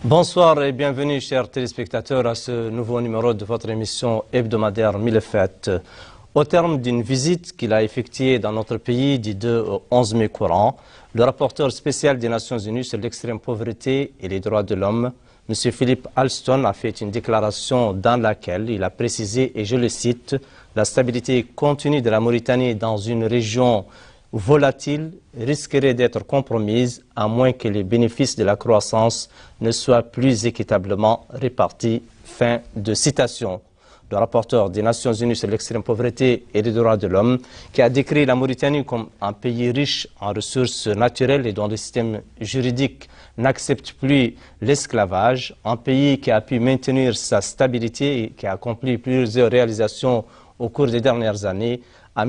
Bonsoir et bienvenue, chers téléspectateurs, à ce nouveau numéro de votre émission hebdomadaire Mille Fêtes. Au terme d'une visite qu'il a effectuée dans notre pays du 2 au 11 mai courant, le rapporteur spécial des Nations Unies sur l'extrême pauvreté et les droits de l'homme, M. Philippe Alston, a fait une déclaration dans laquelle il a précisé, et je le cite, « La stabilité continue de la Mauritanie dans une région volatile risquerait d'être compromise à moins que les bénéfices de la croissance ne soient plus équitablement répartis. » Fin de citation. Le rapporteur des Nations Unies sur l'extrême pauvreté et les droits de l'homme, qui a décrit la Mauritanie comme un pays riche en ressources naturelles et dont le système juridique n'accepte plus l'esclavage, un pays qui a pu maintenir sa stabilité et qui a accompli plusieurs réalisations au cours des dernières années, a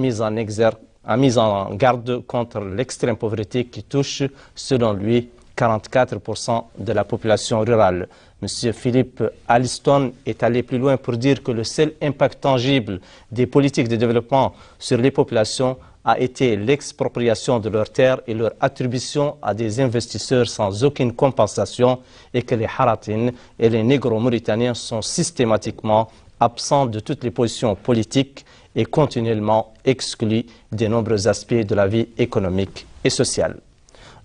mis en garde contre l'extrême pauvreté qui touche, selon lui, 44% de la population rurale. M. Philippe Alston est allé plus loin pour dire que le seul impact tangible des politiques de développement sur les populations a été l'expropriation de leurs terres et leur attribution à des investisseurs sans aucune compensation, et que les Haratines et les Négro-Mauritaniens sont systématiquement absents de toutes les positions politiques et continuellement exclus de nombreux aspects de la vie économique et sociale.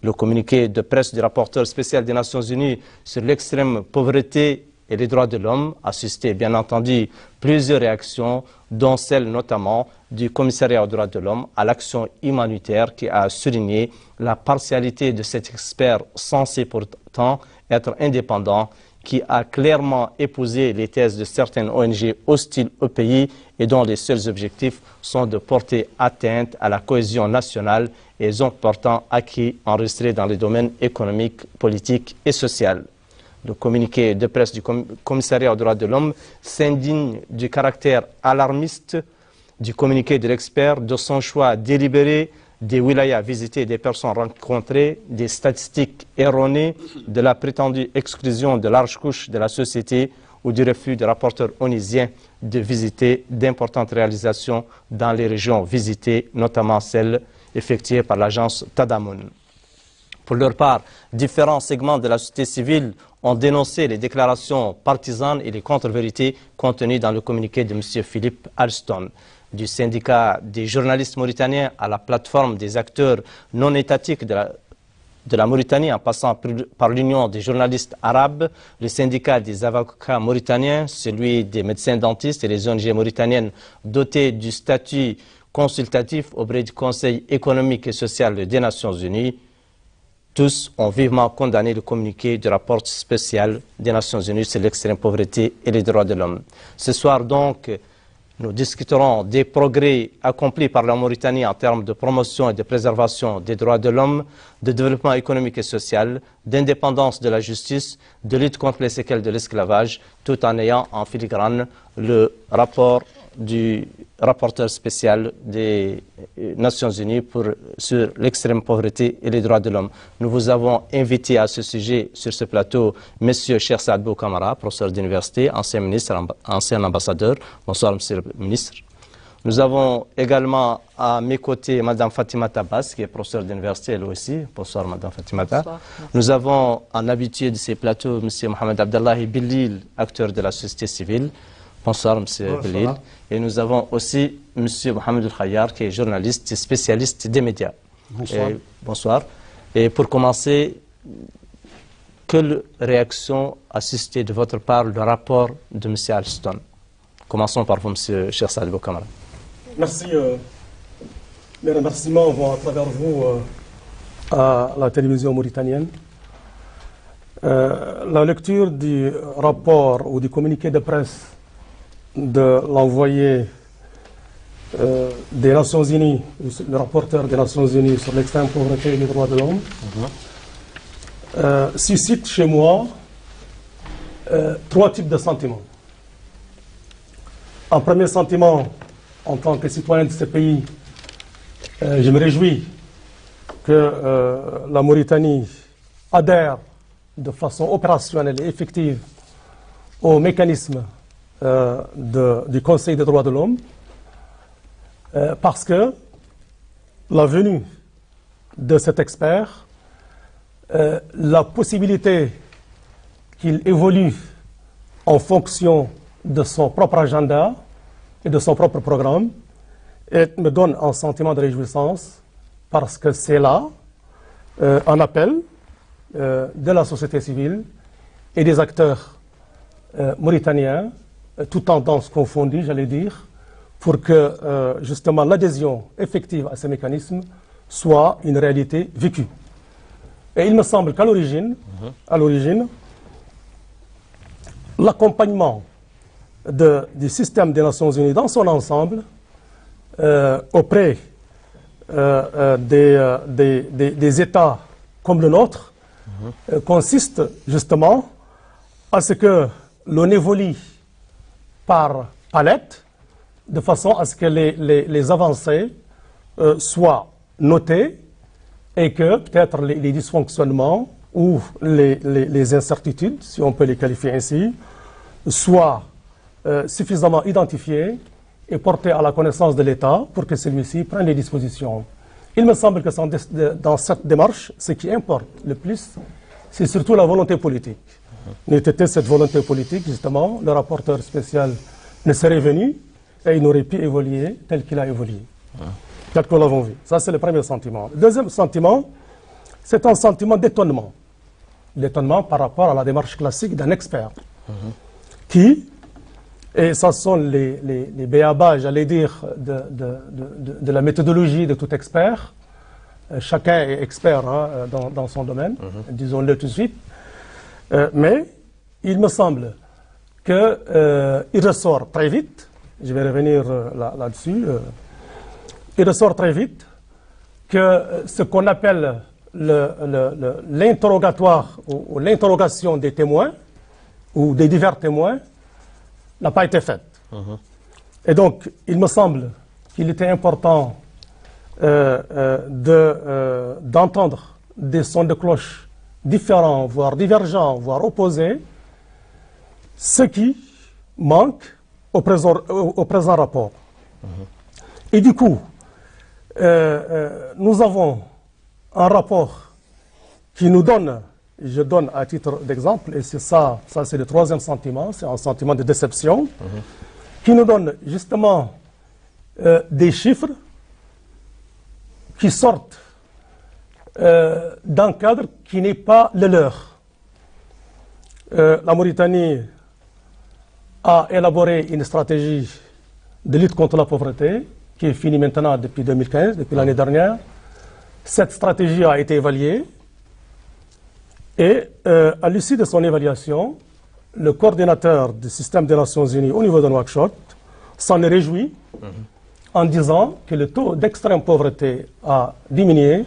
Le communiqué de presse du rapporteur spécial des Nations Unies sur l'extrême pauvreté et les droits de l'homme a suscité, bien entendu, plusieurs réactions, dont celle notamment du commissariat aux droits de l'homme à l'action humanitaire, qui a souligné la partialité de cet expert censé pourtant être indépendant, qui a clairement épousé les thèses de certaines ONG hostiles au pays et dont les seuls objectifs sont de porter atteinte à la cohésion nationale et les importants acquis enregistrés dans les domaines économiques, politiques et sociaux. Le communiqué de presse du commissariat aux droits de l'homme s'indigne du caractère alarmiste du communiqué de l'expert, de son choix délibéré des wilayas visités, des personnes rencontrées, des statistiques erronées, de la prétendue exclusion de large couche de la société ou du refus des rapporteurs onisiens de visiter d'importantes réalisations dans les régions visitées, notamment celles effectuées par l'agence Tadamoun. Pour leur part, différents segments de la société civile ont dénoncé les déclarations partisanes et les contre-vérités contenues dans le communiqué de M. Philippe Alston. Du syndicat des journalistes mauritaniens à la plateforme des acteurs non étatiques de la Mauritanie, en passant par l'Union des journalistes arabes, le syndicat des avocats mauritaniens, celui des médecins dentistes et les ONG mauritaniennes dotées du statut consultatif auprès du Conseil économique et social des Nations Unies, tous ont vivement condamné le communiqué du rapport spécial des Nations Unies sur l'extrême pauvreté et les droits de l'homme. Ce soir donc, nous discuterons des progrès accomplis par la Mauritanie en termes de promotion et de préservation des droits de l'homme, de développement économique et social, d'indépendance de la justice, de lutte contre les séquelles de l'esclavage, tout en ayant en filigrane le rapport du rapporteur spécial des Nations Unies sur l'extrême pauvreté et les droits de l'homme. Nous vous avons invité à ce sujet, sur ce plateau, M. Cheikh Saad Bou Kamara, professeur d'université, ancien ministre, ancien ambassadeur. Bonsoir, M. le ministre. Nous avons également à mes côtés Mme Fatima Tabbas, qui est professeure d'université, elle aussi. Bonsoir, Mme Fatimata. Bonsoir. Nous avons un habitué de ces plateaux, M. Mohamed Abdallahi Billil, acteur de la société civile. Bonsoir, M. Billil. Et nous avons aussi M. Mohamed El-Khayyar, qui est journaliste et spécialiste des médias. Bonsoir. Bonsoir. Et pour commencer, quelle réaction a suscité de votre part le rapport de M. Alston? Commençons par vous, M. Cheikh Saad Bou Kamara. Merci. Mes remerciements vont à travers vous à la télévision mauritanienne. La lecture du rapport ou du communiqué de presse de l'envoyé des Nations Unies, le rapporteur des Nations Unies sur l'extrême pauvreté et les droits de l'homme, suscite chez moi trois types de sentiments. Un premier sentiment, en tant que citoyen de ce pays, je me réjouis que la Mauritanie adhère de façon opérationnelle et effective au mécanisme du Conseil des droits de l'homme, parce que la venue de cet expert, la possibilité qu'il évolue en fonction de son propre agenda et de son propre programme, et me donne un sentiment de réjouissance parce que c'est là un appel de la société civile et des acteurs mauritaniens, toutes tendances confondues, j'allais dire, pour que justement l'adhésion effective à ces mécanismes soit une réalité vécue. Et il me semble qu'à l'origine, l'accompagnement du système des Nations Unies dans son ensemble auprès des États comme le nôtre consiste justement à ce que l'on évolue par palette de façon à ce que les avancées soient notées et que peut-être les dysfonctionnements ou les incertitudes, si on peut les qualifier ainsi, soient suffisamment identifiées et portées à la connaissance de l'État pour que celui-ci prenne les dispositions. Il me semble que dans cette démarche, ce qui importe le plus, c'est surtout la volonté politique. N'eût été cette volonté politique, justement, le rapporteur spécial ne serait venu et il n'aurait pu évoluer tel qu'il a évolué. Tel que nous l'avons vu. Ça, c'est le premier sentiment. Le deuxième sentiment, c'est un sentiment d'étonnement. L'étonnement par rapport à la démarche classique d'un expert qui, et ça sont les b.a.-ba, j'allais dire, de la méthodologie de tout expert. Chacun est expert dans son domaine, disons-le tout de suite. Mais il me semble qu'il ressort très vite, je vais revenir là-dessus, il ressort très vite que ce qu'on appelle l'interrogatoire ou l'interrogation des témoins ou des divers témoins n'a pas été faite. Et donc, il me semble qu'il était important d'entendre des sons de cloche différents, voire divergents, voire opposés, ce qui manque au présent rapport. Et du coup, nous avons un rapport qui nous donne, je donne à titre d'exemple, et c'est ça c'est le troisième sentiment, c'est un sentiment de déception, qui nous donne justement des chiffres qui sortent d'un cadre qui n'est pas le leur. La Mauritanie a élaboré une stratégie de lutte contre la pauvreté qui est finie maintenant depuis 2015, depuis l'année dernière. Cette stratégie a été évaluée et à l'issue de son évaluation, le coordinateur du système des Nations Unies au niveau de Nouakchott s'en est réjoui en disant que le taux d'extrême pauvreté a diminué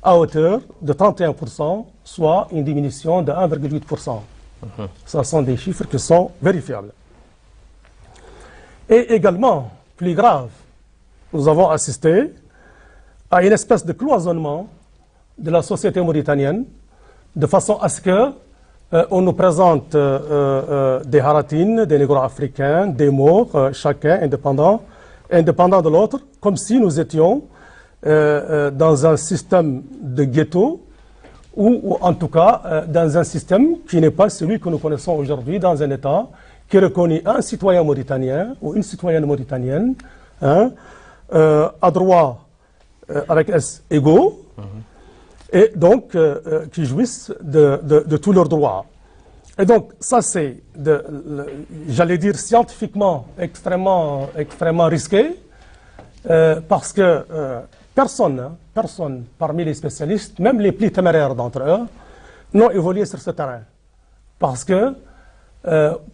à hauteur de 31%, soit une diminution de 1,8%. Ce sont des chiffres qui sont vérifiables. Et également, plus grave, nous avons assisté à une espèce de cloisonnement de la société mauritanienne, de façon à ce que on nous présente des Haratines, des Négro-Africains, des Maures, chacun indépendant de l'autre, comme si nous étions dans un système de ghetto, ou en tout cas dans un système qui n'est pas celui que nous connaissons aujourd'hui, dans un État qui reconnaît un citoyen mauritanien ou une citoyenne mauritanienne à droit avec S égaux, et donc qui jouissent de tous leurs droits. Et donc ça c'est, j'allais dire scientifiquement extrêmement risqué, parce que personne parmi les spécialistes, même les plus téméraires d'entre eux, n'ont évolué sur ce terrain. Parce que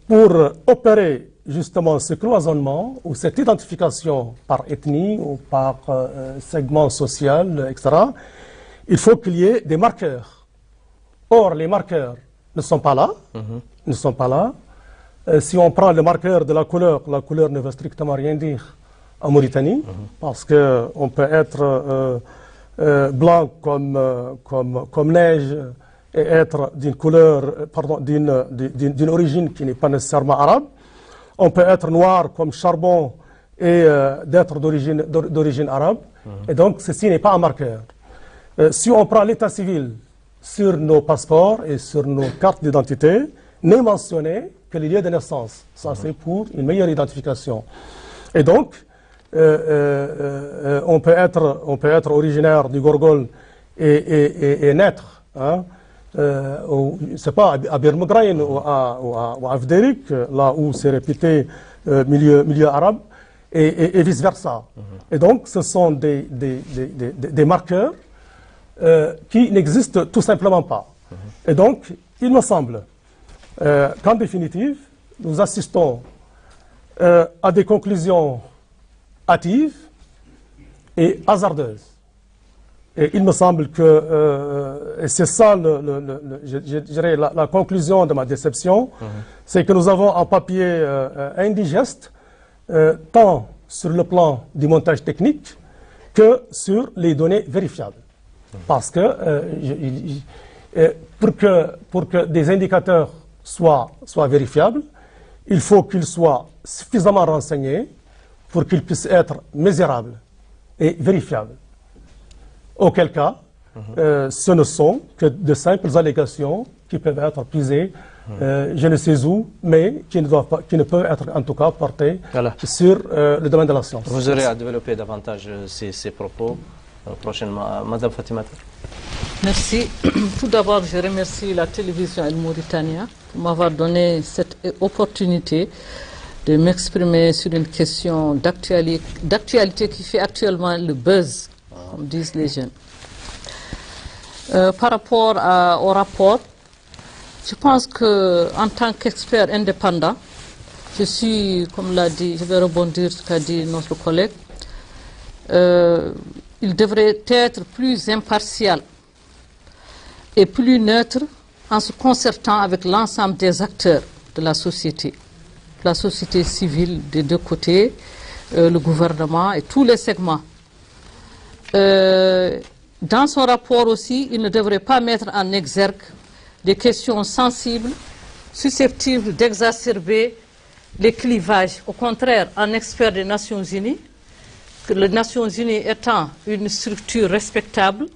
pour opérer justement ce cloisonnement ou cette identification par ethnie ou par segment social, etc., il faut qu'il y ait des marqueurs. Or, les marqueurs ne sont pas là. Si on prend le marqueur de la couleur ne veut strictement rien dire en Mauritanie, parce qu'on peut être blanc comme neige et être d'une couleur, d'une origine qui n'est pas nécessairement arabe. On peut être noir comme charbon et d'être d'origine arabe. Et donc, ceci n'est pas un marqueur. Si on prend l'état civil sur nos passeports et sur nos cartes d'identité, n'est mentionné que les lieux de naissance. Ça, c'est pour une meilleure identification. Et donc, on peut être originaire du Gorgol et naître, hein, c'est pas à Birmegrain ou à Avderik, là où c'est répété milieu arabe, et vice-versa. Et donc, ce sont des marqueurs qui n'existent tout simplement pas. Et donc, il me semble qu'en définitive, nous assistons à des conclusions hâtives et hasardeuses. Et il me semble que, et c'est ça, je dirais, la conclusion de ma déception, c'est que nous avons un papier indigeste, tant sur le plan du montage technique que sur les données vérifiables. Parce que, pour que des indicateurs soient vérifiables, il faut qu'ils soient suffisamment renseignés pour qu'ils puissent être mesurables et vérifiables. Auquel cas, ce ne sont que de simples allégations qui peuvent être puisées, je ne sais où, mais qui ne peuvent être en tout cas portées sur le domaine de la science. Vous aurez à développer davantage ces propos prochainement. Madame Fatima. Merci. Tout d'abord, je remercie la télévision El Mauritania pour m'avoir donné cette opportunité de m'exprimer sur une question d'actualité qui fait actuellement le buzz, comme disent les jeunes. Par rapport au rapport, je pense qu'en tant qu'expert indépendant, je suis, comme l'a dit, je vais rebondir sur ce qu'a dit notre collègue, il devrait être plus impartial et plus neutre en se concertant avec l'ensemble des acteurs de la société civile des deux côtés, le gouvernement et tous les segments. Dans son rapport aussi, il ne devrait pas mettre en exergue des questions sensibles, susceptibles d'exacerber les clivages. Au contraire, un expert des Nations Unies, que les Nations Unies étant une structure respectable,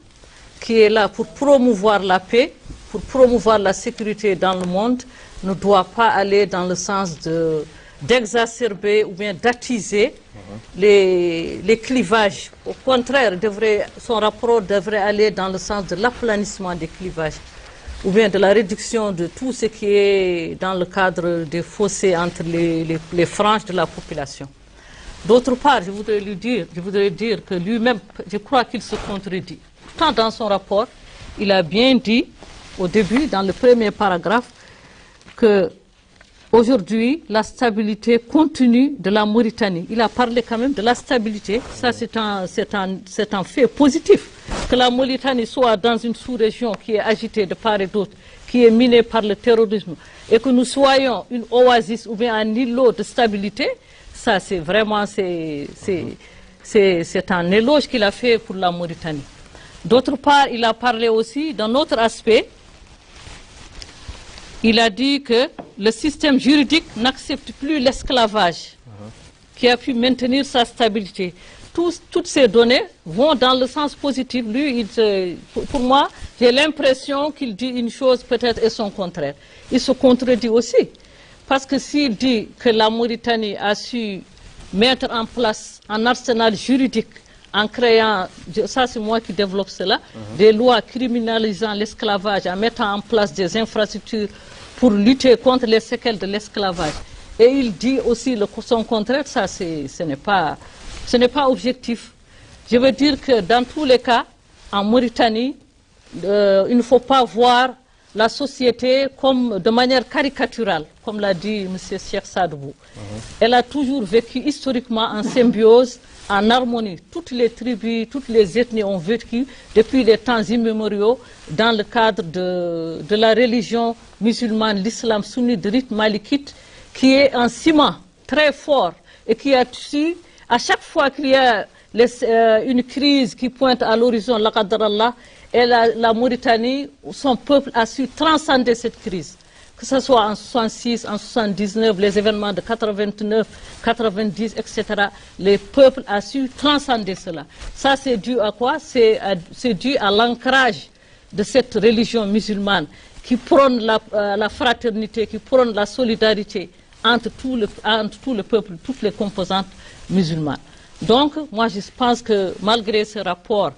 qui est là pour promouvoir la paix, pour promouvoir la sécurité dans le monde, ne doit pas aller dans le sens d'exacerber ou bien d'attiser les clivages. Au contraire, son rapport devrait aller dans le sens de l'aplanissement des clivages ou bien de la réduction de tout ce qui est dans le cadre des fossés entre les franges de la population. D'autre part, je voudrais dire que lui-même, je crois qu'il se contredit. Pourtant, dans son rapport, il a bien dit, au début, dans le premier paragraphe, que aujourd'hui, la stabilité continue de la Mauritanie. Il a parlé quand même de la stabilité. Ça, c'est un fait positif. Que la Mauritanie soit dans une sous-région qui est agitée de part et d'autre, qui est minée par le terrorisme, et que nous soyons une oasis ou bien un îlot de stabilité, ça, c'est vraiment c'est un éloge qu'il a fait pour la Mauritanie. D'autre part, il a parlé aussi d'un autre aspect. Il a dit que le système juridique n'accepte plus l'esclavage, qui a pu maintenir sa stabilité. Toutes ces données vont dans le sens positif. Lui, pour moi, j'ai l'impression qu'il dit une chose peut-être et son contraire. Il se contredit aussi. Parce que s'il dit que la Mauritanie a su mettre en place un arsenal juridique en créant, ça c'est moi qui développe cela, des lois criminalisant l'esclavage, en mettant en place des infrastructures pour lutter contre les séquelles de l'esclavage. Et il dit aussi son contraire, ça ce n'est pas objectif. Je veux dire que dans tous les cas, en Mauritanie, il ne faut pas voir la société comme de manière caricaturale, comme l'a dit M. Cheikh Sadbou. Elle a toujours vécu historiquement en symbiose, en harmonie. Toutes les tribus, toutes les ethnies ont vécu depuis les temps immémoriaux dans le cadre de la religion musulmane, l'islam sunnite de rite malikite, qui est un ciment très fort et qui a su, à chaque fois qu'il y a une crise qui pointe à l'horizon, la qadarallah, et la Mauritanie, son peuple a su transcender cette crise. Que ce soit en 66, en 79, les événements de 89, 90, etc. Les peuples ont su transcender cela. Ça, c'est dû à quoi? C'est dû à l'ancrage de cette religion musulmane qui prône la fraternité, qui prône la solidarité entre tout le peuple, toutes les composantes musulmanes. Donc, moi, je pense que malgré ce rapport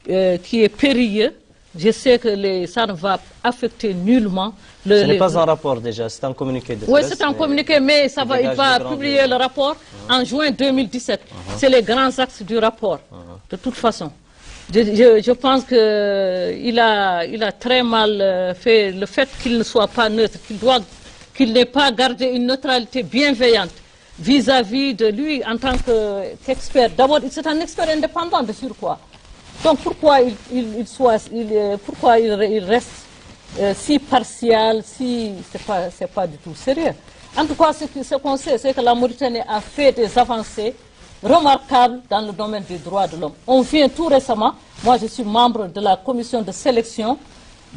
qui est périlleux, je sais que ça ne va affecter nullement. Ce n'est pas un rapport déjà, c'est un communiqué de presse. Oui, c'est un communiqué, mais il va publier le rapport en juin 2017. C'est les grands axes du rapport, de toute façon. Je pense qu'il a très mal fait le fait qu'il ne soit pas neutre, qu'il n'ait pas gardé une neutralité bienveillante vis-à-vis de lui en tant qu'expert. D'abord, c'est un expert indépendant de surcroît. Donc pourquoi il reste si partial, c'est pas du tout sérieux. En tout cas, ce qu'on sait, c'est que la Mauritanie a fait des avancées remarquables dans le domaine des droits de l'homme. On vient tout récemment, moi je suis membre de la commission de sélection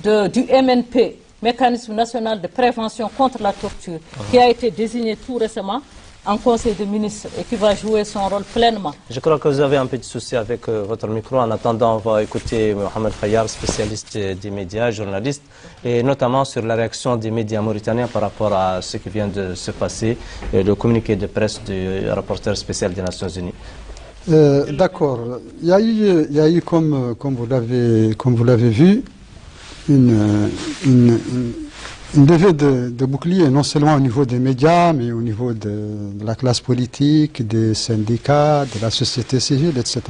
du MNP, Mécanisme national de prévention contre la torture, qui a été désigné tout récemment en Conseil des ministres et qui va jouer son rôle pleinement. Je crois que vous avez un petit souci avec votre micro. En attendant, on va écouter Mohamed Khayyar, spécialiste des médias, journaliste, et notamment sur la réaction des médias mauritaniens par rapport à ce qui vient de se passer, et le communiqué de presse du rapporteur spécial des Nations Unies. D'accord. Il y a eu comme vous l'avez vu, une levée de bouclier, non seulement au niveau des médias, mais au niveau de la classe politique, des syndicats, de la société civile, etc.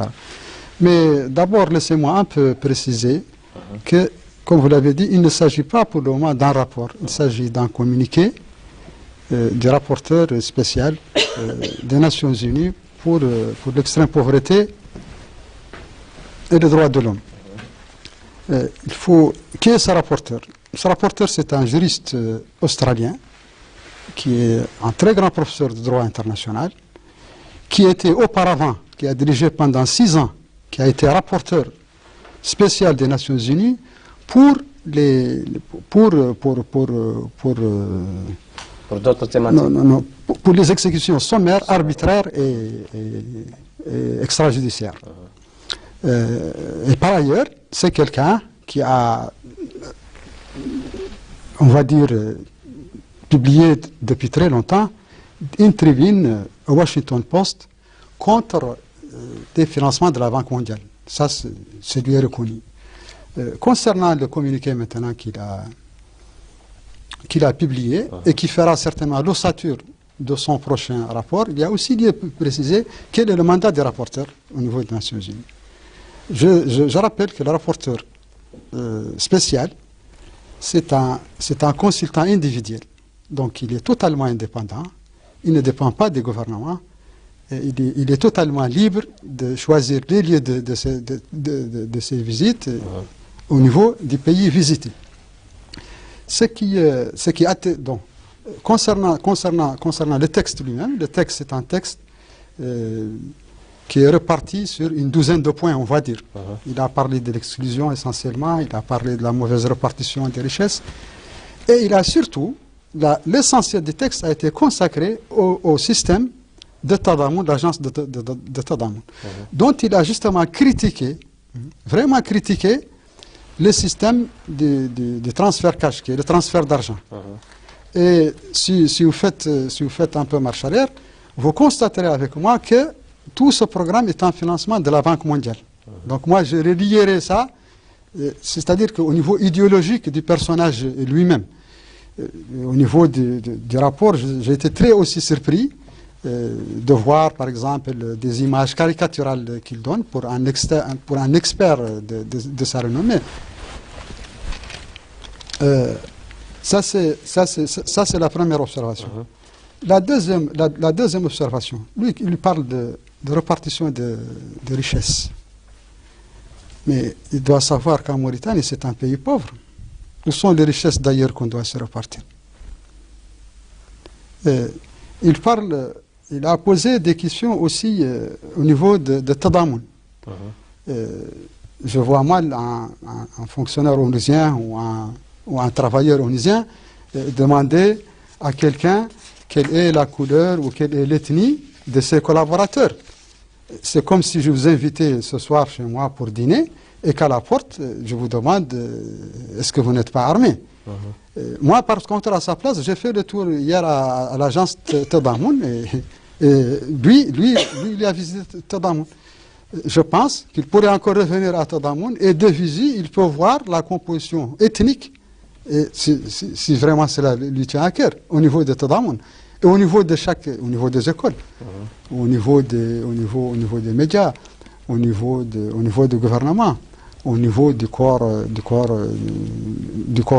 Mais d'abord, laissez-moi un peu préciser que, comme vous l'avez dit, il ne s'agit pas pour le moment d'un rapport, il s'agit d'un communiqué du rapporteur spécial des Nations Unies pour l'extrême pauvreté et les droits de l'homme. Qui est ce rapporteur? Ce rapporteur, c'est un juriste australien qui est un très grand professeur de droit international, qui était auparavant, qui a dirigé pendant 6 ans, qui a été rapporteur spécial des Nations Unies pour d'autres thématiques. Pour les exécutions sommaires, arbitraires et extrajudiciaires. Et par ailleurs, c'est quelqu'un qui a, on va dire, publié depuis très longtemps une tribune au Washington Post contre des financements de la Banque mondiale. Ça, c'est lui reconnu. Concernant le communiqué maintenant qu'il a publié et qui fera certainement l'ossature de son prochain rapport, il y a aussi lieu de préciser quel est le mandat des rapporteurs au niveau des Nations Unies. Je rappelle que le rapporteur spécial, c'est un consultant individuel. Donc il est totalement indépendant, il ne dépend pas des gouvernements, il est totalement libre de choisir les lieux de ses visites au niveau des pays visités. Donc, concernant le texte lui-même, le texte est un texte qui est reparti sur une douzaine de points, on va dire. Il a parlé de l'exclusion essentiellement, il a parlé de la mauvaise répartition des richesses, et il a surtout, l'essentiel du texte a été consacré au système de Tadammoun, l'agence de Tadammoun, dont il a justement critiqué, vraiment critiqué, le système de transfert cash, qui est le transfert d'argent. Et si vous faites un peu marche arrière, vous constaterez avec moi que tout ce programme est un financement de la Banque mondiale. Donc moi, je relierai ça, c'est-à-dire qu'au niveau idéologique du personnage lui-même, au niveau du rapport, j'ai été très aussi surpris de voir, par exemple, des images caricaturales qu'il donne pour un expert de sa renommée. Ça, c'est la première observation. La deuxième observation, lui, il parle de répartition de richesses. Mais il doit savoir qu'en Mauritanie, c'est un pays pauvre. Où sont les richesses d'ailleurs qu'on doit se répartir? Il a posé des questions aussi au niveau de Tadammoun. Je vois mal un fonctionnaire onusien ou un travailleur onusien demander à quelqu'un quelle est la couleur ou quelle est l'ethnie de ses collaborateurs. C'est comme si je vous invitais ce soir chez moi pour dîner et qu'à la porte, je vous demande, est-ce que vous n'êtes pas armé? Moi, par contre, à sa place, j'ai fait le tour hier à l'agence Tadamoun et lui, il a visité Tadamoun. Je pense qu'il pourrait encore revenir à Tadamoun et de visu, il peut voir la composition ethnique, et si vraiment cela lui tient à cœur, au niveau de Tadamoun, et au niveau des écoles, au niveau des médias, au niveau du gouvernement, au niveau du corps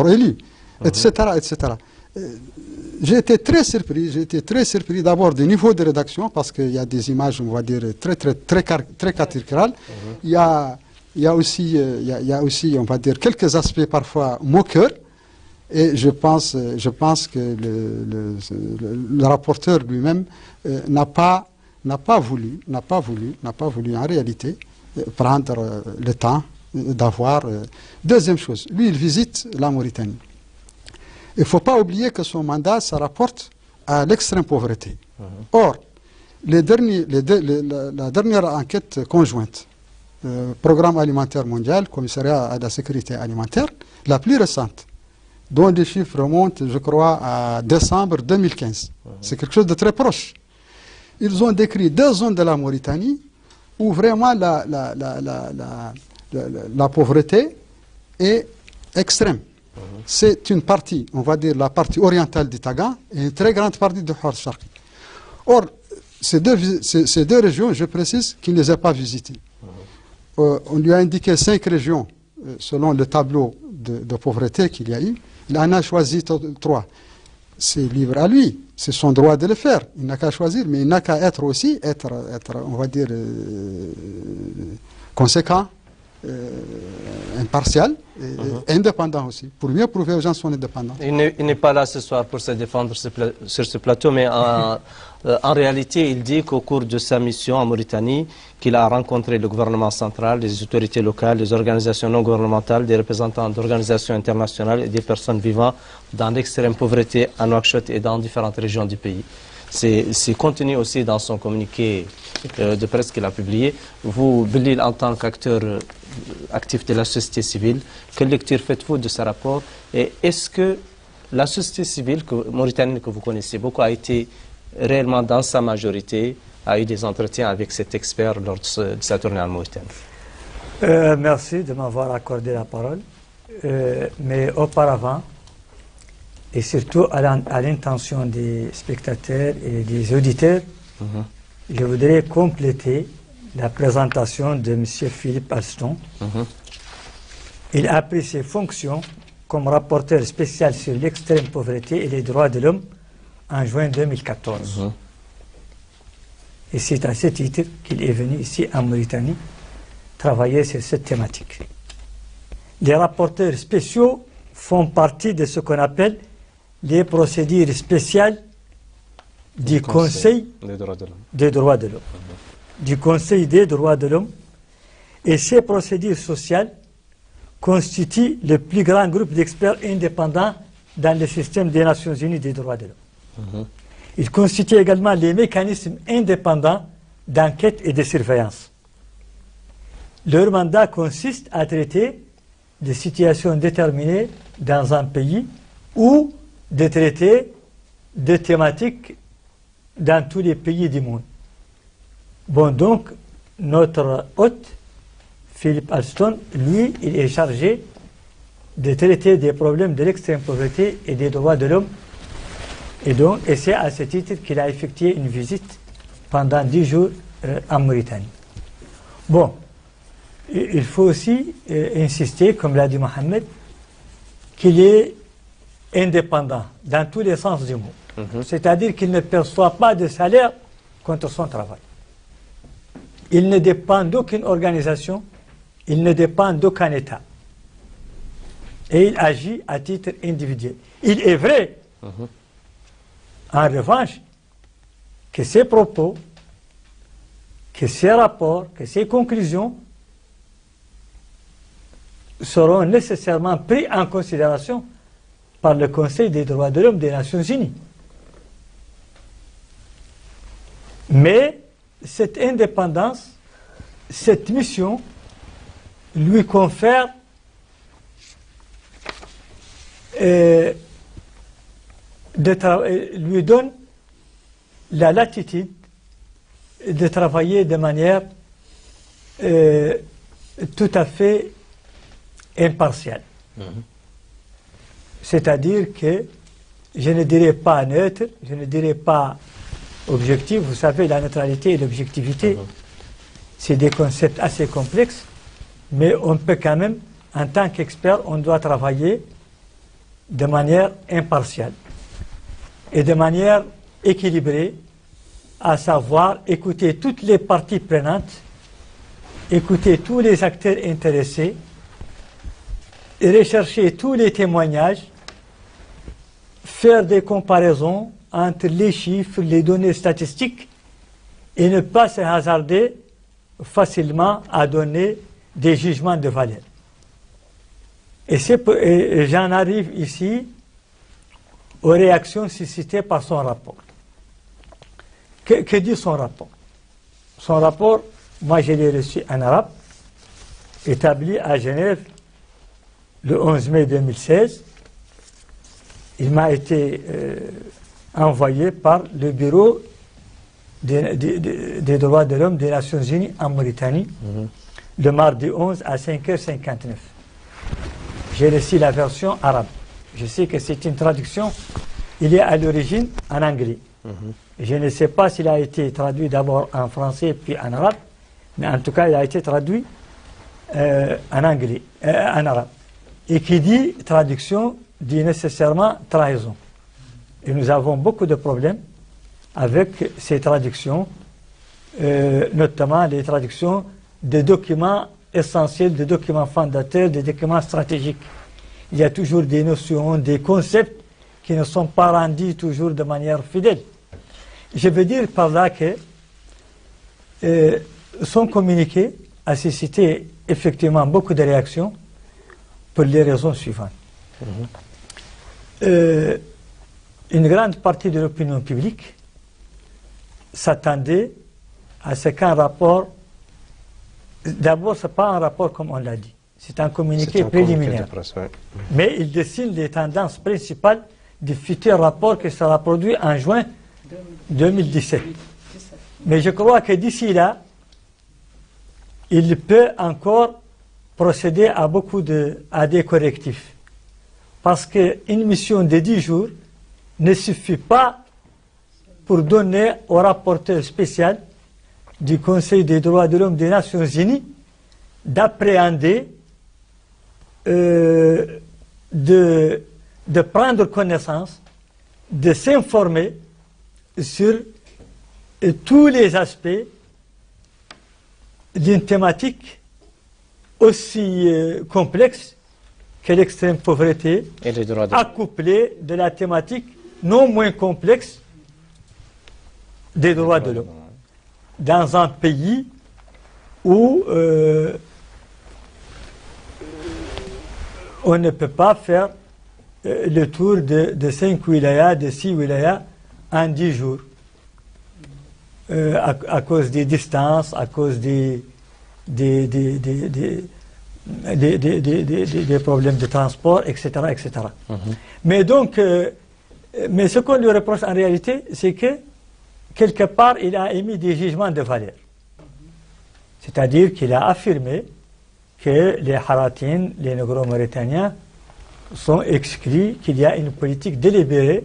élu, etc., etc. J'ai été très surpris d'abord du niveau de rédaction, parce qu'il y a des images, on va dire, très caricaturales. Il y a aussi, on va dire, quelques aspects parfois moqueurs. Et je pense que le rapporteur lui-même n'a pas voulu en réalité prendre le temps d'avoir. Deuxième chose, lui, il visite la Mauritanie. Il ne faut pas oublier que son mandat, ça rapporte à l'extrême pauvreté. Or, la dernière enquête conjointe, Programme alimentaire mondial, Commissariat à la sécurité alimentaire, la plus récente, dont les chiffres remontent, je crois, à décembre 2015. C'est quelque chose de très proche. Ils ont décrit 2 zones de la Mauritanie où vraiment la pauvreté est extrême. C'est une partie, on va dire la partie orientale du Tagan et une très grande partie de Hor Sharqi. Or, ces deux régions, je précise qu'il ne les a pas visitées. On lui a indiqué 5 régions selon le tableau de pauvreté qu'il y a eu. Il en a choisi 3. C'est libre à lui, c'est son droit de le faire. Il n'a qu'à choisir, mais il n'a qu'à être, on va dire, conséquent, impartial et indépendant aussi, pour mieux prouver aux gens son indépendance. Il n'est pas là ce soir pour se défendre sur ce plateau, mais en réalité, il dit qu'au cours de sa mission en Mauritanie, qu'il a rencontré le gouvernement central, les autorités locales, les organisations non gouvernementales, des représentants d'organisations internationales et des personnes vivant dans l'extrême pauvreté à Nouakchott et dans différentes régions du pays. C'est contenu aussi dans son communiqué de presse qu'il a publié. Vous, Belil, en tant qu'acteur actif de la société civile, quelle lecture faites-vous de ce rapport? Et est-ce que la société civile mauritanienne que vous connaissez beaucoup a été réellement dans sa majorité, a eu des entretiens avec cet expert lors de sa tournée en Mauritanie? Merci de m'avoir accordé la parole. Mais auparavant, et surtout à l'intention des spectateurs et des auditeurs, je voudrais compléter la présentation de M. Philippe Alston. Il a pris ses fonctions comme rapporteur spécial sur l'extrême pauvreté et les droits de l'homme en juin 2014. Et c'est à ce titre qu'il est venu ici en Mauritanie travailler sur cette thématique. Les rapporteurs spéciaux font partie de ce qu'on appelle les procédures spéciales du Conseil des droits de l'homme. Du Conseil des droits de l'homme. Et ces procédures sociales constituent le plus grand groupe d'experts indépendants dans le système des Nations Unies des droits de l'homme. Ils constituent également les mécanismes indépendants d'enquête et de surveillance. Leur mandat consiste à traiter des situations déterminées dans un pays ou de traiter des thématiques dans tous les pays du monde. Bon, donc, notre hôte, Philippe Alston, lui, il est chargé de traiter des problèmes de l'extrême pauvreté et des droits de l'homme. Et c'est à ce titre qu'il a effectué une visite pendant 10 jours en Mauritanie. Bon, il faut aussi insister, comme l'a dit Mohamed, qu'il est indépendant dans tous les sens du mot. C'est-à-dire qu'il ne perçoit pas de salaire contre son travail. Il ne dépend d'aucune organisation, il ne dépend d'aucun État. Et il agit à titre individuel. Il est vrai, en revanche, que ses propos, que ses rapports, que ses conclusions seront nécessairement pris en considération par le Conseil des droits de l'homme des Nations Unies. Mais cette indépendance, cette mission lui confère lui donne la latitude de travailler de manière tout à fait impartiale. C'est-à-dire que je ne dirais pas neutre, je ne dirais pas objectif. Vous savez, la neutralité et l'objectivité, c'est des concepts assez complexes, mais on peut quand même, en tant qu'expert, on doit travailler de manière impartiale et de manière équilibrée, à savoir écouter toutes les parties prenantes, écouter tous les acteurs intéressés, et rechercher tous les témoignages, faire des comparaisons entre les chiffres, les données statistiques, et ne pas se hasarder facilement à donner des jugements de valeur. Et j'en arrive ici aux réactions suscitées par son rapport. Que dit son rapport? Son rapport, moi je l'ai reçu en arabe, établi à Genève le 11 mai 2016. Il m'a été envoyé par le bureau des droits de l'homme des Nations Unies en Mauritanie, le mardi 11 à 5h59. J'ai reçu la version arabe. Je sais que c'est une traduction, il est à l'origine en anglais. Je ne sais pas s'il a été traduit d'abord en français puis en arabe, mais en tout cas il a été traduit en anglais, en arabe. Et qui dit traduction dit nécessairement trahison. Et nous avons beaucoup de problèmes avec ces traductions, notamment les traductions de documents essentiels, de documents fondateurs, de documents stratégiques. Il y a toujours des notions, des concepts qui ne sont pas rendus toujours de manière fidèle. Je veux dire par là que son communiqué a suscité effectivement beaucoup de réactions pour les raisons suivantes. Une grande partie de l'opinion publique s'attendait à ce qu'un rapport, d'abord ce n'est pas un rapport comme on l'a dit, c'est un communiqué préliminaire, mais il dessine les tendances principales du futur rapport qui sera produit en juin 2017. Mais je crois que d'ici là, il peut encore procéder à des correctifs. Parce qu'une mission de 10 jours ne suffit pas pour donner au rapporteur spécial du Conseil des droits de l'homme des Nations Unies d'appréhender, de prendre connaissance, de s'informer sur tous les aspects d'une thématique aussi complexe que l'extrême pauvreté, accouplée de la thématique non moins complexe des droits de l'homme. Dans un pays où on ne peut pas faire le tour de 5 wilayas, de 6 wilayas en 10 jours. À cause des distances, à cause des problèmes de transport, etc. etc. Mais donc, mais ce qu'on lui reproche en réalité, c'est que quelque part, il a émis des jugements de valeur. C'est-à-dire qu'il a affirmé que les Haratines, les Négro-Mauritaniens, sont exclus, qu'il y a une politique délibérée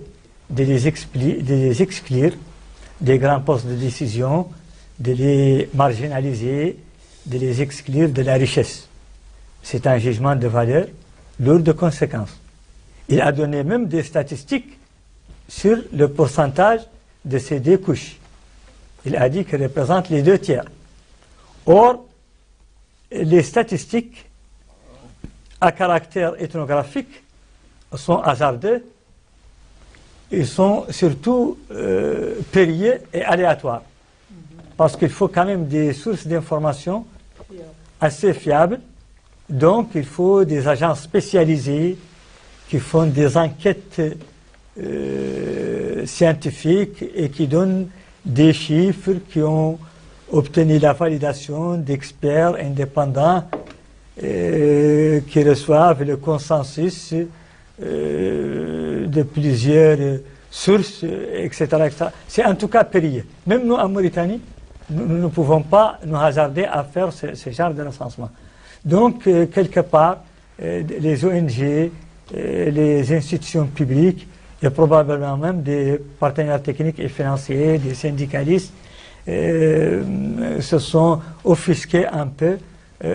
de les exclure des grands postes de décision, de les marginaliser, de les exclure de la richesse. C'est un jugement de valeur lourd de conséquences. Il a donné même des statistiques sur le pourcentage de ces deux couches. Il a dit qu'elles représentent les 2 tiers. Or, les statistiques à caractère ethnographique sont hasardeuses et sont surtout périlleux et aléatoires. Parce qu'il faut quand même des sources d'information assez fiables. Donc, il faut des agences spécialisées qui font des enquêtes scientifiques et qui donnent des chiffres qui ont obtenu la validation d'experts indépendants qui reçoivent le consensus de plusieurs sources, etc. etc. C'est en tout cas périlleux. Même nous, en Mauritanie, nous ne pouvons pas nous hasarder à faire ce genre de recensement. Donc, quelque part, les ONG, les institutions publiques, et probablement même des partenaires techniques et financiers, des syndicalistes, se sont offusqués un peu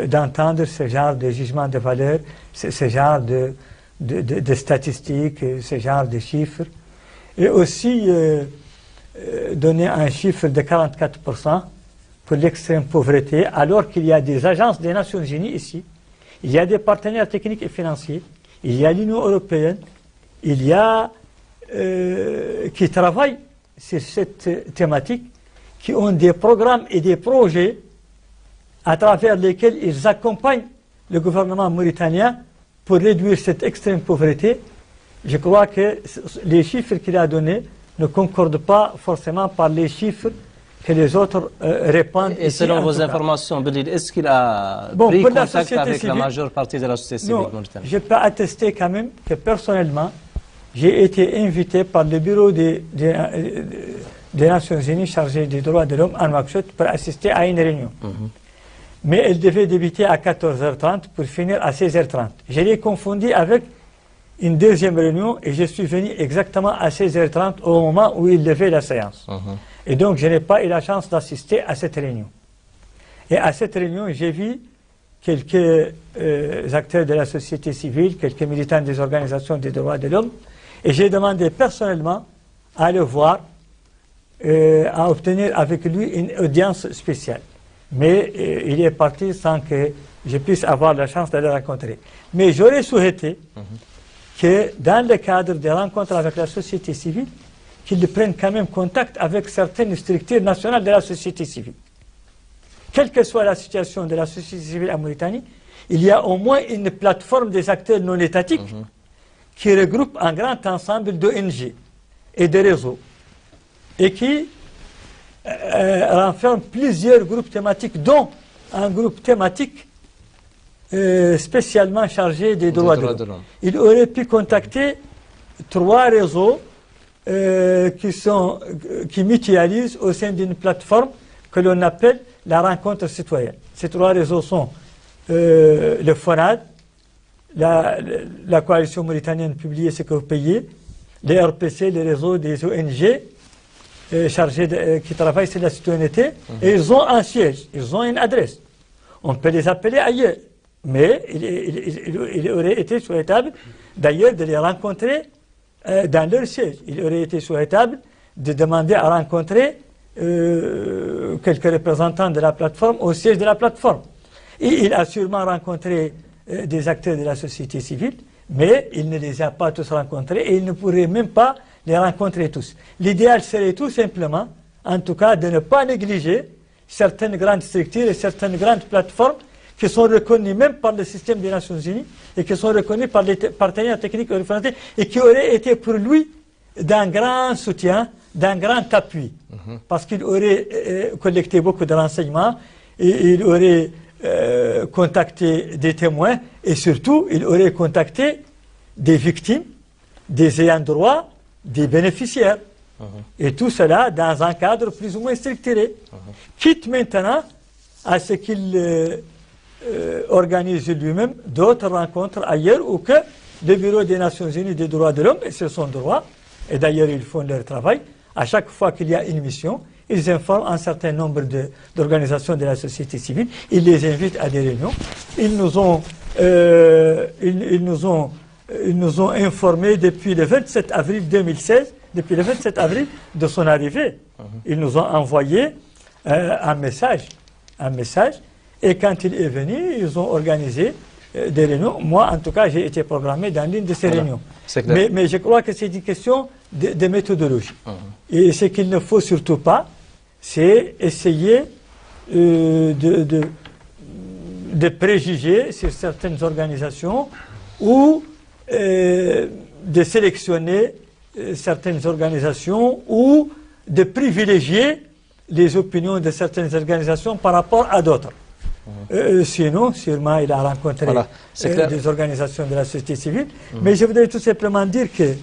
d'entendre ce genre de jugement de valeur, ce genre de statistiques, ce genre de chiffres. Et aussi donner un chiffre de 44% pour l'extrême pauvreté, alors qu'il y a des agences des Nations Unies ici, il y a des partenaires techniques et financiers, il y a l'Union européenne, il y a qui travaillent sur cette thématique, qui ont des programmes et des projets à travers lesquels ils accompagnent le gouvernement mauritanien pour réduire cette extrême pauvreté. Je crois que les chiffres qu'il a donnés ne concordent pas forcément par les chiffres que les autres répandent. Et selon vos informations, Belil, est-ce qu'il a pris contact avec la majeure partie de la société civile mauritanienne? Je peux attester quand même que personnellement, j'ai été invité par le bureau des Nations Unies chargé des droits de l'homme en Nouakchott pour assister à une réunion. Mais elle devait débuter à 14h30 pour finir à 16h30. Je l'ai confondu avec une deuxième réunion et je suis venu exactement à 16h30 au moment où il levait la séance. Et donc je n'ai pas eu la chance d'assister à cette réunion. Et à cette réunion, j'ai vu quelques acteurs de la société civile, quelques militants des organisations des droits de l'homme, et j'ai demandé personnellement à le voir, à obtenir avec lui une audience spéciale. Mais il est parti sans que je puisse avoir la chance de le rencontrer. Mais j'aurais souhaité que dans le cadre des rencontres avec la société civile, qu'ils prennent quand même contact avec certaines structures nationales de la société civile. Quelle que soit la situation de la société civile en Mauritanie, il y a au moins une plateforme des acteurs non étatiques qui regroupe un grand ensemble d'ONG et de réseaux et qui renferme plusieurs groupes thématiques, dont un groupe thématique spécialement chargé des droits de l'homme. Il aurait pu contacter 3 réseaux qui mutualisent au sein d'une plateforme que l'on appelle la rencontre citoyenne. Ces 3 réseaux sont le FONAD, la coalition mauritanienne Publiez ce que vous payez, les RPC, les réseaux des ONG chargés qui travaillent sur la citoyenneté, et ils ont un siège, ils ont une adresse. On peut les appeler ailleurs, mais il aurait été souhaitable d'ailleurs de les rencontrer dans leur siège. Il aurait été souhaitable de demander à rencontrer quelques représentants de la plateforme au siège de la plateforme. Et il a sûrement rencontré des acteurs de la société civile, mais il ne les a pas tous rencontrés et il ne pourrait même pas les rencontrer tous. L'idéal serait tout simplement, en tout cas, de ne pas négliger certaines grandes structures et certaines grandes plateformes qui sont reconnues même par le système des Nations Unies et qui sont reconnues par les partenaires techniques et qui auraient été pour lui d'un grand soutien, d'un grand appui. Parce qu'il aurait collecté beaucoup de renseignements et il aurait contacté des témoins et surtout il aurait contacté des victimes, des ayants droit, des bénéficiaires. Et tout cela dans un cadre plus ou moins structuré. Quitte maintenant à ce qu'il organise lui-même d'autres rencontres ailleurs ou que le Bureau des Nations Unies des droits de l'homme, et c'est son droit, et d'ailleurs ils font leur travail, à chaque fois qu'il y a une mission, ils informent un certain nombre d'organisations de la société civile, ils les invitent à des réunions, ils nous ont informés depuis le 27 avril 2016, depuis le 27 avril de son arrivée. Ils nous ont envoyé un message. Et quand il est venu, ils ont organisé des réunions. Moi, en tout cas, j'ai été programmé dans l'une de ces réunions. Mais je crois que c'est une question de méthodologie. Et ce qu'il ne faut surtout pas, c'est essayer de préjuger sur certaines organisations ou de sélectionner certaines organisations ou de privilégier les opinions de certaines organisations par rapport à d'autres. Sinon, sûrement, il a rencontré Voilà, c'est clair. des organisations de la société civile. Mais je voudrais tout simplement dire que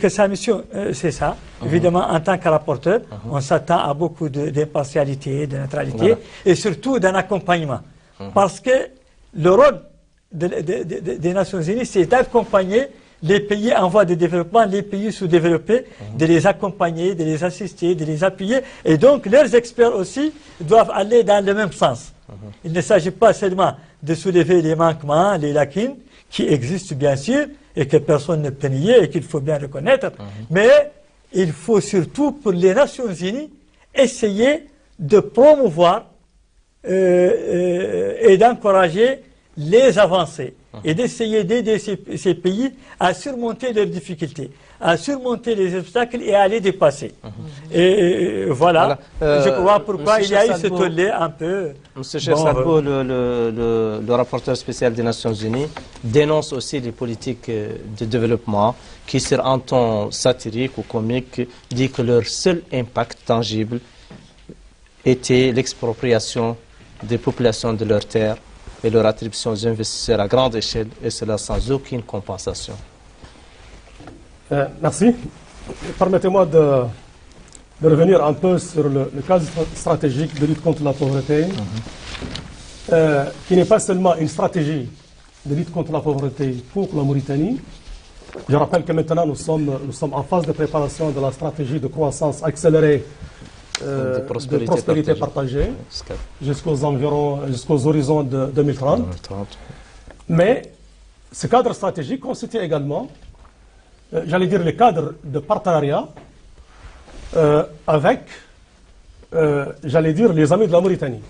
sa mission, c'est ça. Évidemment, en tant que rapporteur, on s'attend à beaucoup d'impartialité, de neutralité, et surtout d'un accompagnement. Parce que le rôle des Nations Unies, c'est d'accompagner les pays en voie de développement, les pays sous-développés, de les accompagner, de les assister, de les appuyer. Et donc, leurs experts aussi doivent aller dans le même sens. Il ne s'agit pas seulement de soulever les manquements, les lacunes, qui existent bien sûr, et que personne ne peut nier, et qu'il faut bien reconnaître, mais il faut surtout, pour les Nations Unies, essayer de promouvoir et d'encourager les avancées et d'essayer d'aider ces pays à surmonter leurs difficultés, à surmonter les obstacles et à les dépasser. Et voilà, je crois pourquoi il y a eu ce tollé un peu. Monsieur Cheikh Sadbou, le rapporteur spécial des Nations Unies, dénonce aussi les politiques de développement qui, sur un ton satirique ou comique, dit que leur seul impact tangible était l'expropriation des populations de leurs terres et leur attribution aux investisseurs à grande échelle, et cela sans aucune compensation. Merci. Permettez-moi de revenir un peu sur le cadre stratégique de lutte contre la pauvreté, qui n'est pas seulement une stratégie de lutte contre la pauvreté pour la Mauritanie. Je rappelle que maintenant nous sommes en phase de préparation de la stratégie de croissance accélérée de prospérité partagée jusqu'aux horizons de 2030. Mais ce cadre stratégique constitue également, j'allais dire, le cadre de partenariat avec, j'allais dire, les amis de la Mauritanie.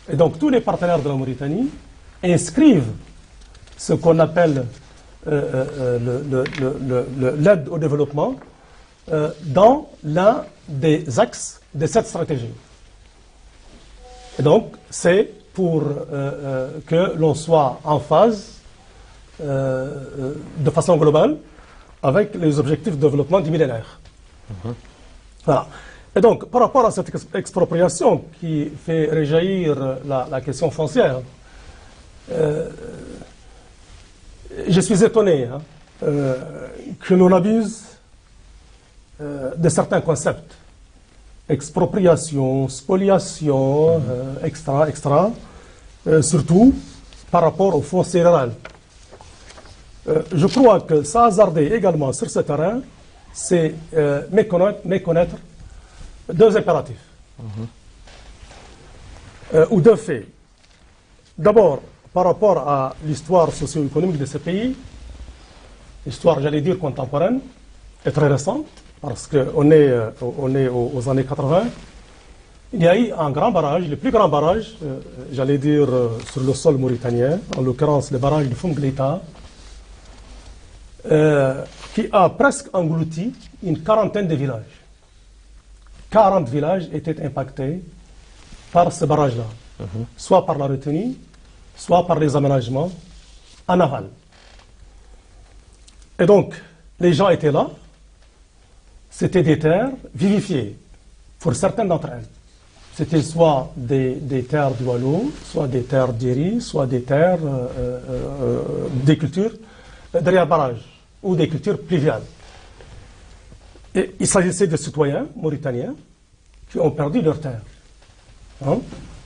Et donc tous les partenaires de la Mauritanie inscrivent ce qu'on appelle l'aide au développement dans l'un des axes de cette stratégie. Et donc, c'est pour que l'on soit en phase de façon globale avec les objectifs de développement du millénaire. Voilà. Et donc, par rapport à cette expropriation qui fait réjaillir la question foncière, je suis étonné que l'on abuse de certains concepts. Expropriation, spoliation, extra, surtout par rapport au foncier rural. Je crois que ça hasarder également sur ce terrain, c'est méconnaître deux impératifs, ou deux faits. D'abord, par rapport à l'histoire socio-économique de ce pays, histoire, j'allais dire, contemporaine, et très récente, parce qu'on est aux années 80, il y a eu un grand barrage, le plus grand barrage, j'allais dire, sur le sol mauritanien, en l'occurrence le barrage de Foumgleita, qui a presque englouti une quarantaine de villages. 40 villages étaient impactés par ce barrage-là, soit par la retenue, soit par les aménagements en aval. Et donc, les gens étaient là, c'était des terres vivifiées, pour certaines d'entre elles. C'était soit des terres du Wallo, soit des terres d'Iri, soit des terres, des cultures derrière barrage, ou des cultures pluviales. Et il s'agissait de citoyens mauritaniens qui ont perdu leurs terres.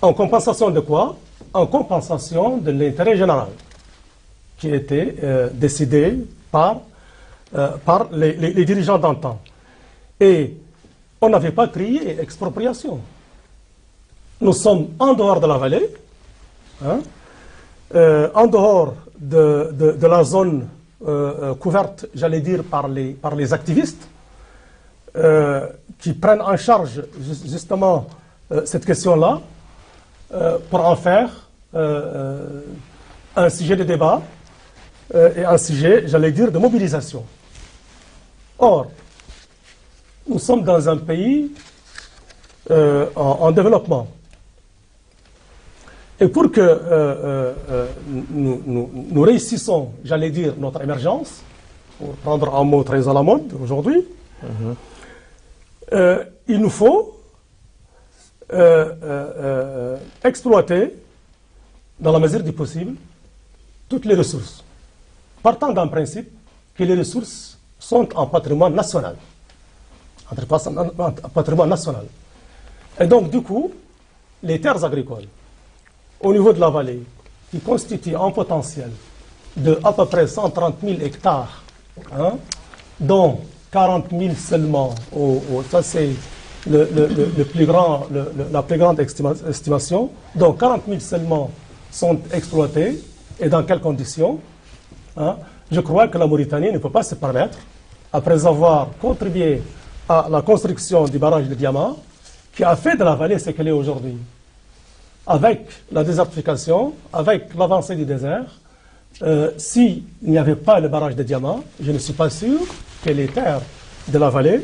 En compensation de quoi? En compensation de l'intérêt général, qui était décidé par les dirigeants d'antan. Et on n'avait pas crié expropriation. Nous sommes en dehors de la vallée, en dehors de la zone couverte, j'allais dire, par les activistes, qui prennent en charge justement cette question-là, pour en faire un sujet de débat et un sujet, j'allais dire, de mobilisation. Or, nous sommes dans un pays en développement. Et pour que nous réussissons, j'allais dire, notre émergence, pour prendre un mot très à la mode aujourd'hui, il nous faut exploiter, dans la mesure du possible, toutes les ressources, partant d'un principe que les ressources sont en patrimoine national. En patrimoine national. Et donc, du coup, les terres agricoles, au niveau de la vallée, qui constituent un potentiel de à peu près 130 000 hectares, hein, dont 40 000 seulement, ça c'est la plus grande estimation, donc 40 000 seulement sont exploités, et dans quelles conditions, hein, je crois que la Mauritanie ne peut pas se permettre, après avoir contribué à la construction du barrage de Diama, qui a fait de la vallée ce qu'elle est aujourd'hui. Avec la désertification, avec l'avancée du désert, s'il n'y avait pas le barrage de Diama, je ne suis pas sûr que les terres de la vallée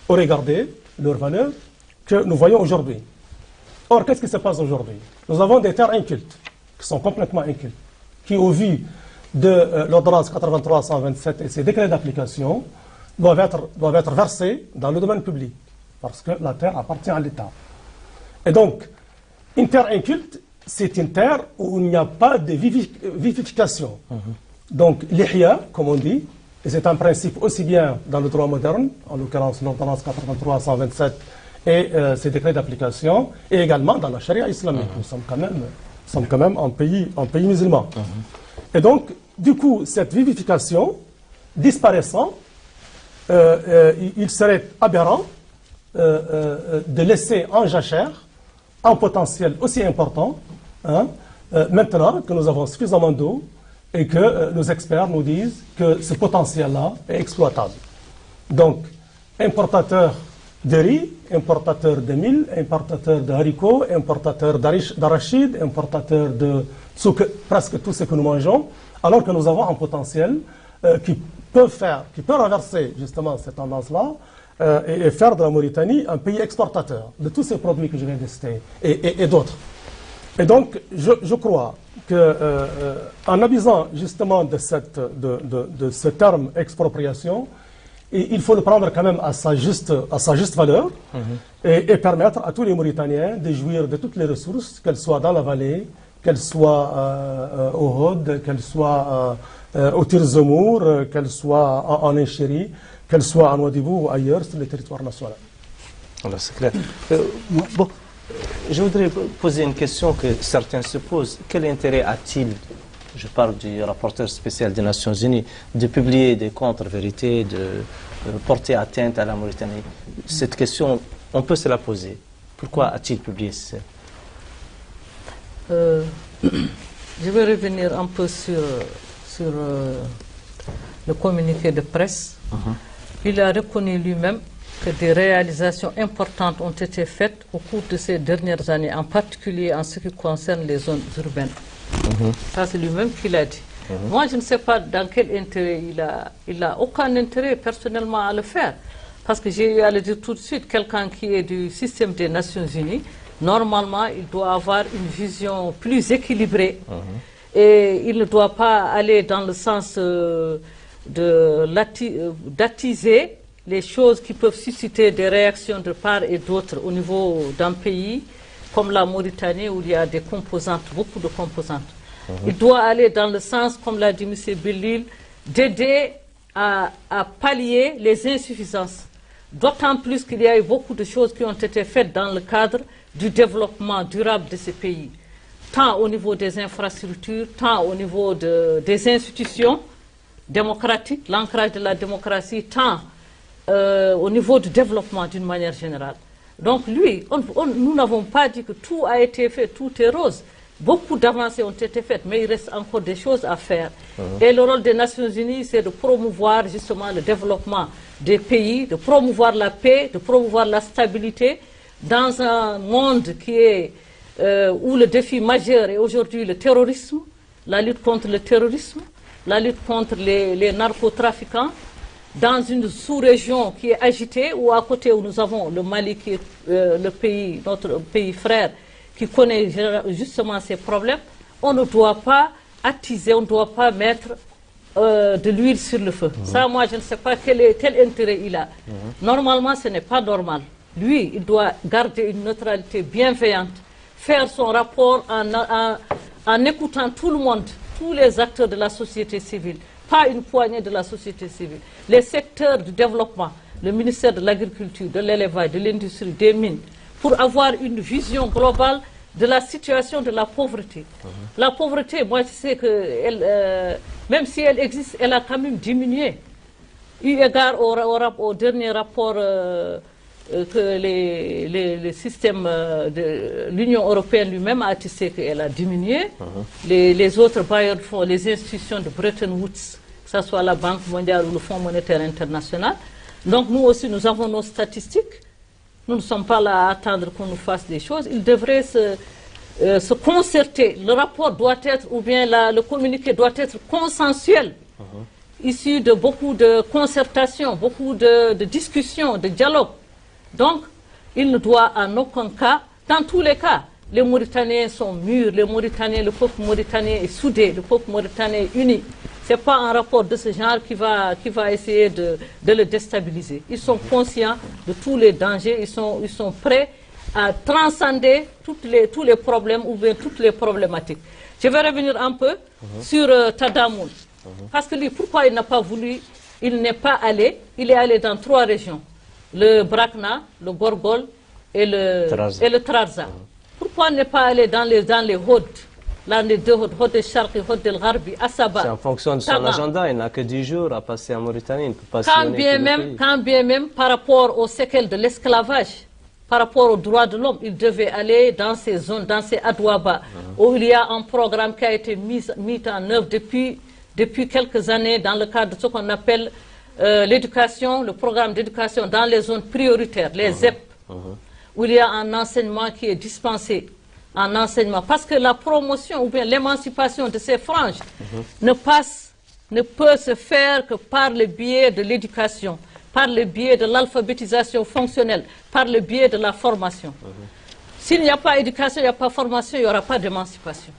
auraient gardé leur valeur que nous voyons aujourd'hui. Or, qu'est-ce qui se passe aujourd'hui? Nous avons des terres incultes, qui sont complètement incultes, qui, au vu de l'ordonnance 83-127 et ses décrets d'application, doivent être versés dans le domaine public, parce que la terre appartient à l'État. Et donc, une terre inculte, c'est une terre où il n'y a pas de vivification. Donc, l'ihya, comme on dit, et c'est un principe aussi bien dans le droit moderne, en l'occurrence l'ordonnance 83-127 et ses décrets d'application, et également dans la charia islamique. Nous sommes quand même un pays musulman. Et donc, du coup, cette vivification disparaissant, il serait aberrant de laisser en jachère un potentiel aussi important, hein, maintenant que nous avons suffisamment d'eau et que nos experts nous disent que ce potentiel-là est exploitable. Donc, importateur de riz, importateur de mil, importateur de haricots, importateur d'arachides, importateur de presque tout ce que nous mangeons, alors que nous avons un potentiel qui peut renverser justement cette tendance-là et faire de la Mauritanie un pays exportateur de tous ces produits que je viens de citer et d'autres. Et donc, je crois qu'en abusant justement de ce terme expropriation, il faut le prendre quand même à sa juste valeur et permettre à tous les Mauritaniens de jouir de toutes les ressources, qu'elles soient dans la vallée, qu'elles soient au Hod, qu'elles soient au Tirzemour, qu'elles soient en Inchiri, qu'elles soient en Ouadhibou ou ailleurs sur le territoire national. Alors, c'est clair. Bon, je voudrais poser une question que certains se posent. Quel intérêt a-t-il, je parle du rapporteur spécial des Nations Unies, de publier des contre-vérités, de porter atteinte à la Mauritanie? Cette question, on peut se la poser. Pourquoi a-t-il publié ça? Je vais revenir un peu sur le communiqué de presse. Il a reconnu lui-même que des réalisations importantes ont été faites au cours de ces dernières années, en particulier en ce qui concerne les zones urbaines. Ça, c'est lui-même qui l'a dit. Moi, je ne sais pas dans quel intérêt il a aucun intérêt personnellement à le faire. Parce que j'ai eu à le dire tout de suite, quelqu'un qui est du système des Nations Unies, normalement, il doit avoir une vision plus équilibrée. Et il ne doit pas aller dans le sens d'attiser les choses qui peuvent susciter des réactions de part et d'autre au niveau d'un pays comme la Mauritanie où il y a des composantes, beaucoup de composantes. Il doit aller dans le sens, comme l'a dit M. Bellil, d'aider à pallier les insuffisances. D'autant plus qu'il y a eu beaucoup de choses qui ont été faites dans le cadre du développement durable de ces pays, tant au niveau des infrastructures, tant au niveau des institutions démocratiques, l'ancrage de la démocratie, tant au niveau du développement d'une manière générale. Donc lui, nous n'avons pas dit que tout a été fait, tout est rose. Beaucoup d'avancées ont été faites, mais il reste encore des choses à faire. Et le rôle des Nations Unies, c'est de promouvoir justement le développement des pays, de promouvoir la paix, de promouvoir la stabilité dans un monde qui est, où le défi majeur est aujourd'hui le terrorisme, la lutte contre le terrorisme, la lutte contre les narcotrafiquants, dans une sous-région qui est agitée, ou à côté où nous avons le Mali qui est notre pays frère, qui connaît justement ces problèmes. On ne doit pas attiser, on ne doit pas mettre de l'huile sur le feu. Ça, moi, je ne sais pas quel intérêt il a. Normalement, ce n'est pas normal. lui, il doit garder une neutralité bienveillante, faire son rapport en écoutant tout le monde, tous les acteurs de la société civile, pas une poignée de la société civile, les secteurs du développement, le ministère de l'Agriculture, de l'élevage, de l'industrie, des mines, pour avoir une vision globale de la situation de la pauvreté. La pauvreté, moi je sais que même si elle existe, elle a quand même diminué. Eu égard au dernier rapport que les systèmes de l'Union européenne lui-même a attesté qu'elle a diminué. Les autres bailleurs de fonds, les institutions de Bretton Woods, que ce soit la Banque mondiale ou le Fonds monétaire international. Donc nous aussi, nous avons nos statistiques. Nous ne sommes pas là à attendre qu'on nous fasse des choses. Il devrait se concerter. Le rapport doit être, ou bien le communiqué doit être consensuel, issu de beaucoup de concertation, beaucoup de discussions, de dialogue. Donc, il ne doit en aucun cas, dans tous les cas, les Mauritaniens sont mûrs, le peuple mauritanien est soudé, le peuple mauritanien est uni. Ce n'est pas un rapport de ce genre qui va essayer de le déstabiliser. Ils sont conscients de tous les dangers, ils sont prêts à transcender tous les problèmes ou bien toutes les problématiques. Je vais revenir un peu sur Tadamoun. Parce que lui, pourquoi il n'a pas voulu, il n'est pas allé, il est allé dans 3 régions. Le Brakna, le Gorgol et le Trarza. Pourquoi il n'est pas allé dans les Hauts, l'un des deux Hauts de Charqi, Hauts de Gharbi, Assaba? C'est en fonction de son agenda, il n'a que 10 jours à passer en Mauritanie, il ne peut pas quand bien même par rapport aux séquelles de l'esclavage, par rapport aux droits de l'homme, il devait aller dans ces zones, dans ces Adouaba, où il y a un programme qui a été mis en œuvre depuis quelques années dans le cadre de ce qu'on appelle l'éducation, le programme d'éducation dans les zones prioritaires, les ZEP, où il y a un enseignement qui est dispensé, un enseignement. Parce que la promotion ou bien l'émancipation de ces franges ne peut se faire que par le biais de l'éducation, par le biais de l'alphabétisation fonctionnelle, par le biais de la formation. S'il n'y a pas d'éducation, il n'y a pas de formation, il n'y aura pas d'émancipation.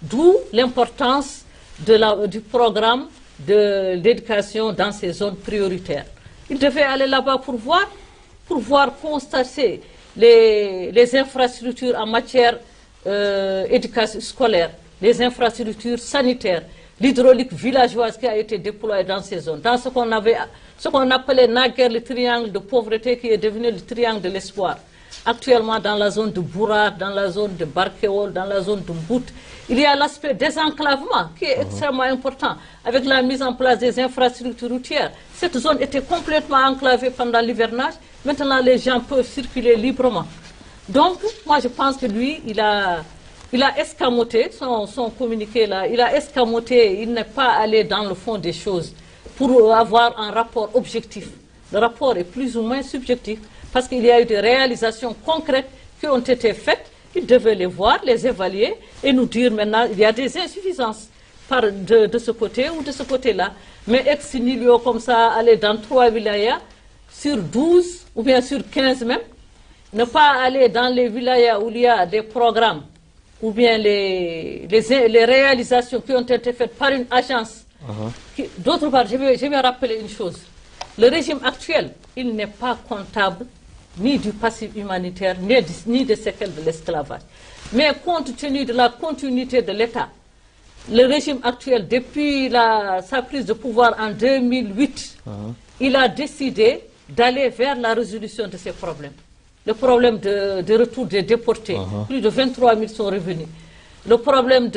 D'où l'importance du programme d'éducation dans ces zones prioritaires. Il devait aller là-bas pour voir constater les infrastructures en matière d'éducation scolaire, les infrastructures sanitaires, l'hydraulique villageoise qui a été déployée dans ces zones, dans ce qu'on appelait naguère le triangle de pauvreté qui est devenu le triangle de l'espoir. Actuellement, dans la zone de Boura, dans la zone de Barkéol, dans la zone de Mbout, il y a l'aspect désenclavement qui est extrêmement important avec la mise en place des infrastructures routières. Cette zone était complètement enclavée pendant l'hivernage. Maintenant, les gens peuvent circuler librement. Donc, moi, je pense que lui, il a escamoté son communiqué là. Il a escamoté, il n'est pas allé dans le fond des choses pour avoir un rapport objectif. Le rapport est plus ou moins subjectif parce qu'il y a eu des réalisations concrètes qui ont été faites. Il devait les voir, les évaluer et nous dire maintenant il y a des insuffisances de ce côté ou de ce côté-là. Mais ex nihilo comme ça, aller dans 3 wilayas sur 12 ou bien sur 15 même, ne pas aller dans les wilayas où il y a des programmes ou bien les réalisations qui ont été faites par une agence. D'autre part, je vais rappeler une chose. Le régime actuel, il n'est pas comptable ni du passif humanitaire, ni des séquelles de l'esclavage. Mais compte tenu de la continuité de l'État, le régime actuel, depuis sa prise de pouvoir en 2008, il a décidé d'aller vers la résolution de ces problèmes. Le problème de retour des déportés, plus de 23 000 sont revenus. Le problème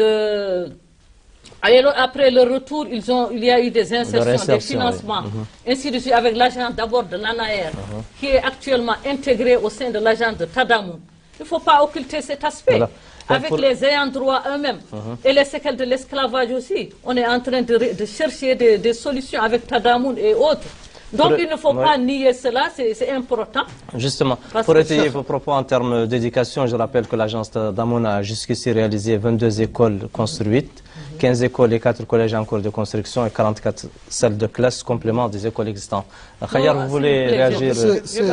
après le retour, il y a eu des insertions, des financements, ainsi de suite, avec l'agence d'abord de l'ANAR, qui est actuellement intégré au sein de l'agence de Tadamoun. Il ne faut pas occulter cet aspect. Voilà. Avec les ayants droit eux-mêmes et les séquelles de l'esclavage aussi. On est en train de chercher des solutions avec Tadamoun et autres. Donc il ne faut pas nier cela, c'est important. Justement, pour étayer vos propos en termes d'éducation, je rappelle que l'agence Tadamoun a jusqu'ici réalisé 22 écoles construites, 15 écoles et 4 collèges en cours de construction et 44 salles de classe complément des écoles existantes. Khayar, vous voulez réagir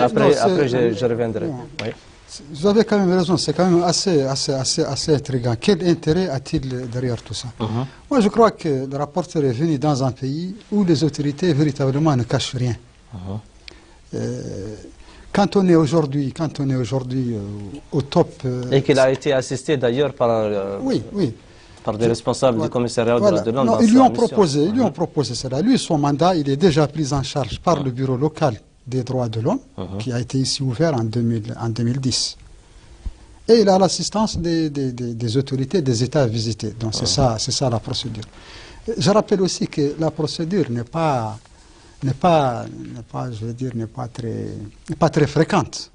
après je reviendrai. Oui. Vous avez quand même raison, c'est quand même assez intriguant. Quel intérêt a-t-il derrière tout ça? Moi, je crois que le rapporteur est venu dans un pays où les autorités véritablement ne cachent rien. quand on est aujourd'hui au top... Et qu'il a été assisté d'ailleurs par, oui, oui. par des responsables du commissariat Voilà. de l'ONU. Non, ils lui ont proposé cela. Lui, son mandat, il est déjà pris en charge par le bureau local des droits de l'homme, qui a été ici ouvert en 2010. Et il a l'assistance des autorités des États visités. Donc c'est ça la procédure. Je rappelle aussi que la procédure n'est pas très fréquente.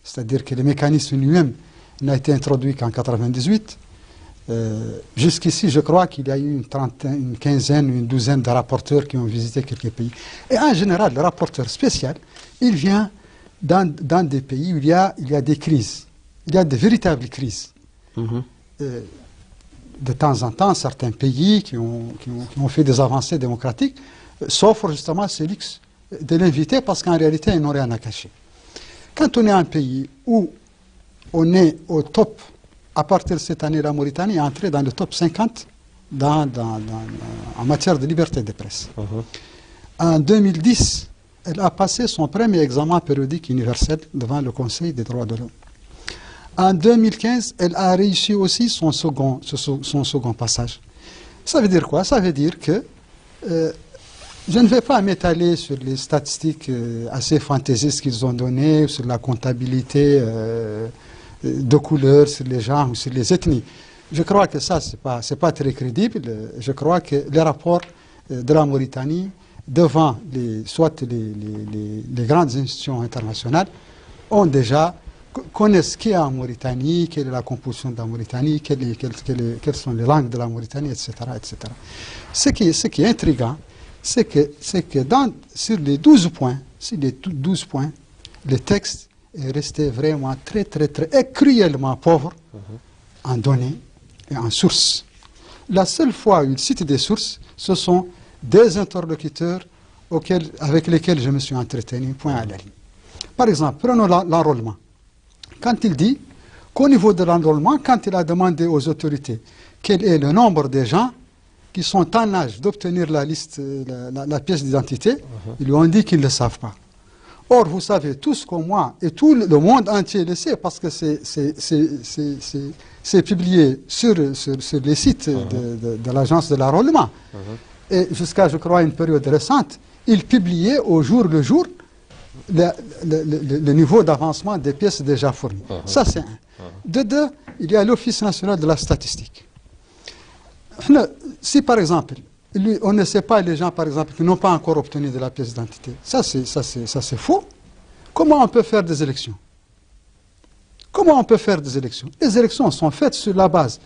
C'est-à-dire que le mécanisme lui-même n'a été introduit qu'en 1998. Jusqu'ici, je crois qu'il y a eu une quinzaine, une douzaine de rapporteurs qui ont visité quelques pays. Et en général, le rapporteur spécial, il vient dans des pays où il y a des crises. Il y a de véritables crises. De temps en temps, certains pays qui ont fait des avancées démocratiques s'offrent justement ce luxe de l'inviter parce qu'en réalité, ils n'ont rien à cacher. Quand on est un pays où on est au top, à partir de cette année, la Mauritanie est entrée dans le top 50 en matière de liberté de presse. En 2010, elle a passé son premier examen périodique universel devant le Conseil des droits de l'homme. En 2015, elle a réussi aussi son second passage. Ça veut dire quoi? Ça veut dire que je ne vais pas m'étaler sur les statistiques assez fantaisistes qu'ils ont données, sur la comptabilité de couleurs, sur les genres ou sur les ethnies. Je crois que ça, c'est pas très crédible. Je crois que les rapports de la Mauritanie devant soit les grandes institutions internationales connaissent qui est en Mauritanie, quelle est la composition de la Mauritanie, quelles sont les langues de la Mauritanie, etc. etc. Ce qui est intriguant, c'est que sur les 12 points, le texte est resté vraiment très et cruellement pauvre en données et en sources. La seule fois où il cite des sources, ce sont des interlocuteurs avec lesquels je me suis entretenu, point à la ligne. Par exemple, prenons l'enrôlement. Quand il dit qu'au niveau de l'enrôlement, quand il a demandé aux autorités quel est le nombre de gens qui sont en âge d'obtenir la liste, la pièce d'identité, ils lui ont dit qu'ils ne le savent pas. Or, vous savez tous comme moi, et tout le monde entier le sait, parce que c'est publié sur les sites de l'agence de l'enrôlement. Et jusqu'à, je crois, une période récente, ils publiaient au jour le jour le niveau d'avancement des pièces déjà fournies. Ça, c'est un. De deux, il y a l'Office national de la statistique. Si, par exemple, on ne sait pas les gens, par exemple, qui n'ont pas encore obtenu de la pièce d'identité, ça c'est faux. Comment on peut faire des élections? Comment on peut faire des élections? Les élections sont faites sur la base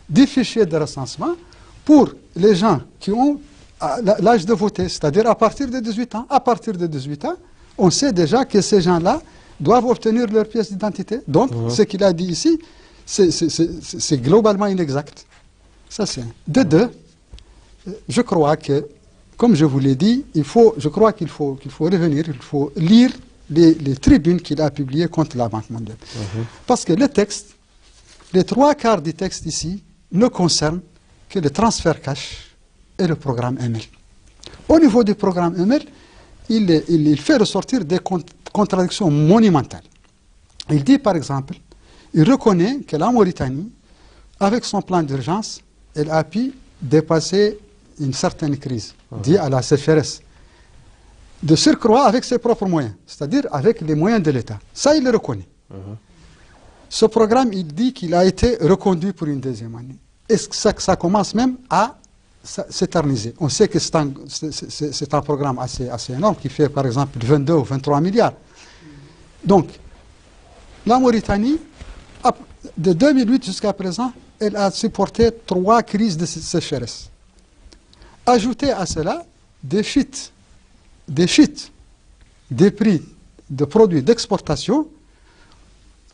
des fichiers de recensement pour les gens qui ont l'âge de voter, c'est-à-dire à partir de 18 ans. À partir de 18 ans, on sait déjà que ces gens-là doivent obtenir leur pièce d'identité. Donc, ce qu'il a dit ici, c'est globalement inexact. Ça, c'est un. De deux, je crois que, comme je vous l'ai dit, je crois qu'il faut revenir, il faut lire les tribunes qu'il a publiées contre la Banque mondiale. Parce que le texte, les 3/4 du texte ici, ne concernent que le transfert cash et le programme ML. Au niveau du programme ML, il fait ressortir des contradictions monumentales. Il dit, par exemple, il reconnaît que la Mauritanie, avec son plan d'urgence, elle a pu dépasser une certaine crise, due à la sécheresse. De surcroît avec ses propres moyens, c'est-à-dire avec les moyens de l'État. Ça, il le reconnaît. Ce programme, il dit qu'il a été reconduit pour une deuxième année. Et ça commence même à s'éterniser. On sait que c'est un programme assez énorme qui fait, par exemple, 22 ou 23 milliards. Donc, la Mauritanie, de 2008 jusqu'à présent, elle a supporté 3 crises de sécheresse. Ajoutez à cela des chutes des prix de produits d'exportation.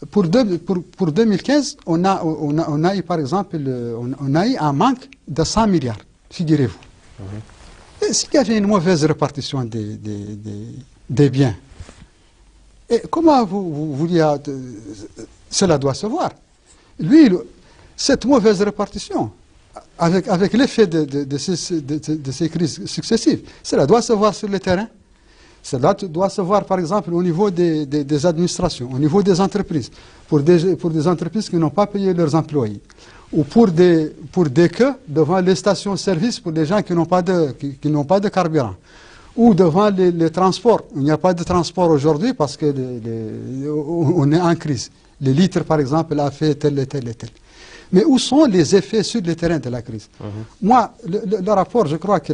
Pour 2015, on a eu, par exemple, on a eu un manque de 100 milliards, figurez-vous. S'il y avait une mauvaise répartition des biens, et comment cela doit se voir? Lui, cette mauvaise répartition, avec l'effet de ces crises successives, cela doit se voir sur le terrain. Cela doit se voir, par exemple, au niveau des administrations, au niveau des entreprises, pour des entreprises qui n'ont pas payé leurs employés, ou pour des queues devant les stations-service pour des gens qui n'ont pas de carburant, ou devant les transports. Il n'y a pas de transport aujourd'hui parce que on est en crise. Les litres, par exemple, a fait tel et tel et tel. Mais où sont les effets sur le terrain de la crise? Moi, le rapport, je crois que